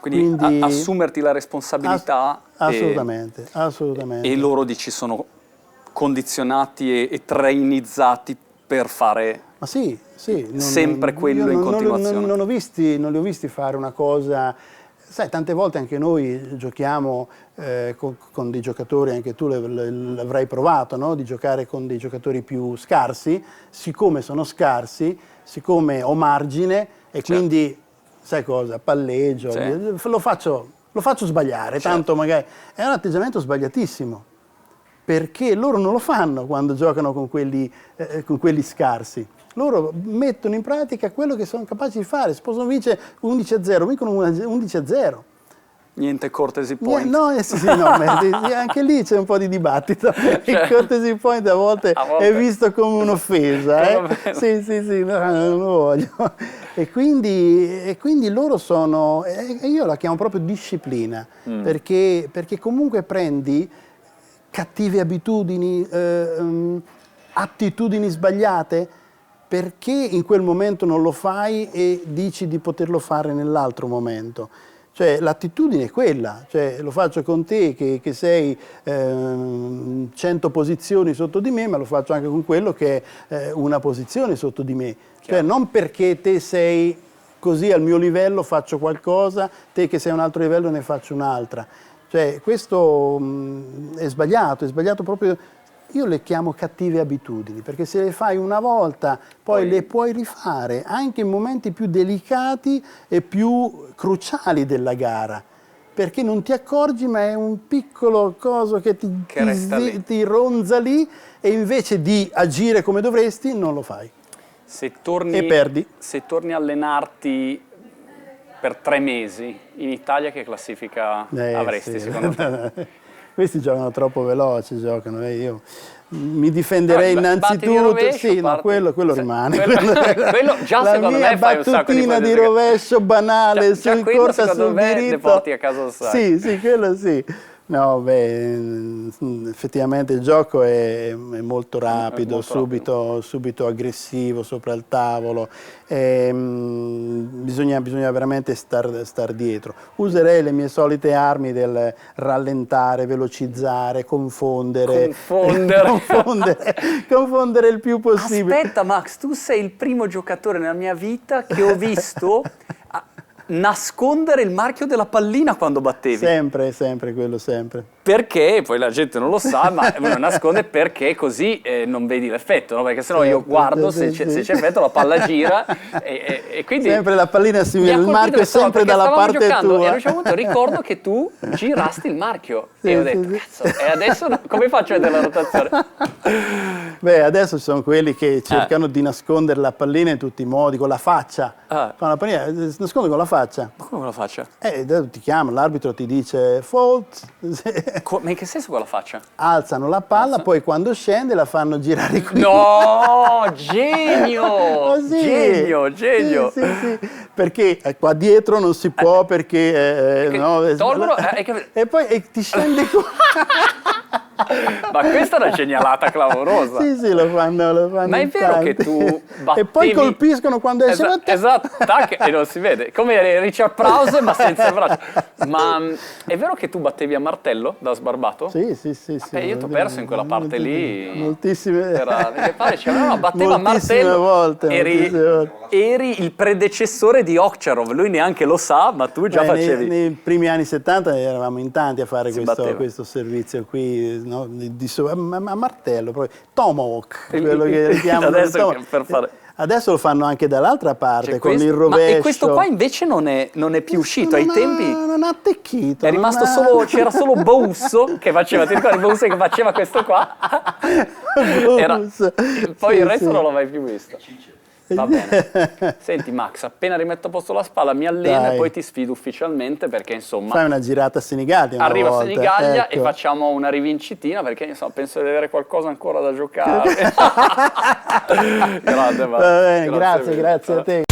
Quindi assumerti la responsabilità. Assolutamente, assolutamente. E loro, dici, sono condizionati e trainizzati per fare... Ma sì, sempre quello in continuazione. Non li ho visti fare una cosa... Sai, tante volte anche noi giochiamo con dei giocatori, anche tu l'avrai provato, no? Di giocare con dei giocatori più scarsi, siccome sono scarsi, siccome ho margine e quindi, sai cosa, palleggio, lo faccio sbagliare, tanto magari... È un atteggiamento sbagliatissimo, perché loro non lo fanno quando giocano con quelli scarsi. Loro mettono in pratica quello che sono capaci di fare. Si possono vincere 11-0, vincono 11-0. Niente courtesy point. No, anche lì c'è un po' di dibattito. Il courtesy point a volte è visto come un'offesa. Sì, no, non lo voglio. E quindi loro sono, io la chiamo proprio disciplina, perché comunque prendi cattive abitudini, attitudini sbagliate, perché in quel momento non lo fai e dici di poterlo fare nell'altro momento. Cioè l'attitudine è quella, cioè lo faccio con te che sei 100 posizioni sotto di me, ma lo faccio anche con quello che è una posizione sotto di me. Cioè non perché te sei così al mio livello faccio qualcosa, te che sei a un altro livello ne faccio un'altra. Cioè questo è sbagliato proprio io le chiamo cattive abitudini, perché se le fai una volta, poi le puoi rifare anche in momenti più delicati e più cruciali della gara, perché non ti accorgi, ma è un piccolo coso che ti ronza lì, e invece di agire come dovresti non lo fai. E perdi. Se torni a allenarti per 3 mesi, in Italia che classifica avresti secondo te? Questi giocano troppo veloci, io mi difenderei innanzitutto, quello rimane. Quello già la secondo mia me fai un sacco di battutina di rovescio banale sul corsa sul diritto. Ne porti a casa un sacco. Sì, quello sì. No, effettivamente il gioco è molto rapido, subito aggressivo sopra il tavolo, bisogna veramente star dietro. Userei le mie solite armi del rallentare, velocizzare, confondere il più possibile. Aspetta Max, tu sei il primo giocatore nella mia vita che ho visto nascondere il marchio della pallina quando battevi. Sempre, quello sempre. Perché, poi la gente non lo sa, ma lo nasconde perché così non vedi l'effetto, no? Perché sennò io guardo, se c'è effetto la palla gira e quindi... Sempre la pallina simile, il marchio è sempre dalla parte tua. E a un certo punto ricordo che tu girasti il marchio e ho detto, cazzo, e adesso come faccio a vedere la rotazione? Adesso ci sono quelli che cercano di nascondere la pallina in tutti i modi, con la faccia. Fanno la pallina, nasconde con la faccia. Ma come con la faccia? Ti chiama, l'arbitro ti dice fault. Ma in che senso con la faccia? Alzano la palla, poi quando scende la fanno girare qui. No, genio! Genio! Sì. Perché qua dietro non si può, perché... tolgono... E poi ti scende qua. Ma questa è una genialata clamorosa. Sì, lo fanno. Ma è vero che tu battevi... E poi colpiscono quando esce la Esatto, tac, e non si vede. Come Richard Prause, ma senza braccia. Ma è vero che tu battevi a martello da sbarbato? Sì. Io ti ho perso in quella parte lì. Moltissime. Batteva a martello. Volte. Eri il predecessore di Okcharov, lui neanche lo sa, ma tu già facevi. Nei primi anni 70 eravamo in tanti a fare questo servizio qui, no? A martello, proprio. Tomahawk, quello che richiamano. Adesso lo fanno anche dall'altra parte, con il rovescio. E questo qua invece non è più uscito. Ai tempi non ha attecchito. È rimasto c'era solo Bousso che faceva, ti ricordi Bousso che faceva questo qua? Poi il resto non l'ho mai più visto. Va bene. Senti Max, appena rimetto a posto la spalla mi alleno e poi ti sfido ufficialmente, perché insomma... Fai una girata a Senigallia Arrivo a Senigallia e facciamo una rivincitina, perché insomma penso di avere qualcosa ancora da giocare. Grande, Va bene, grazie a te.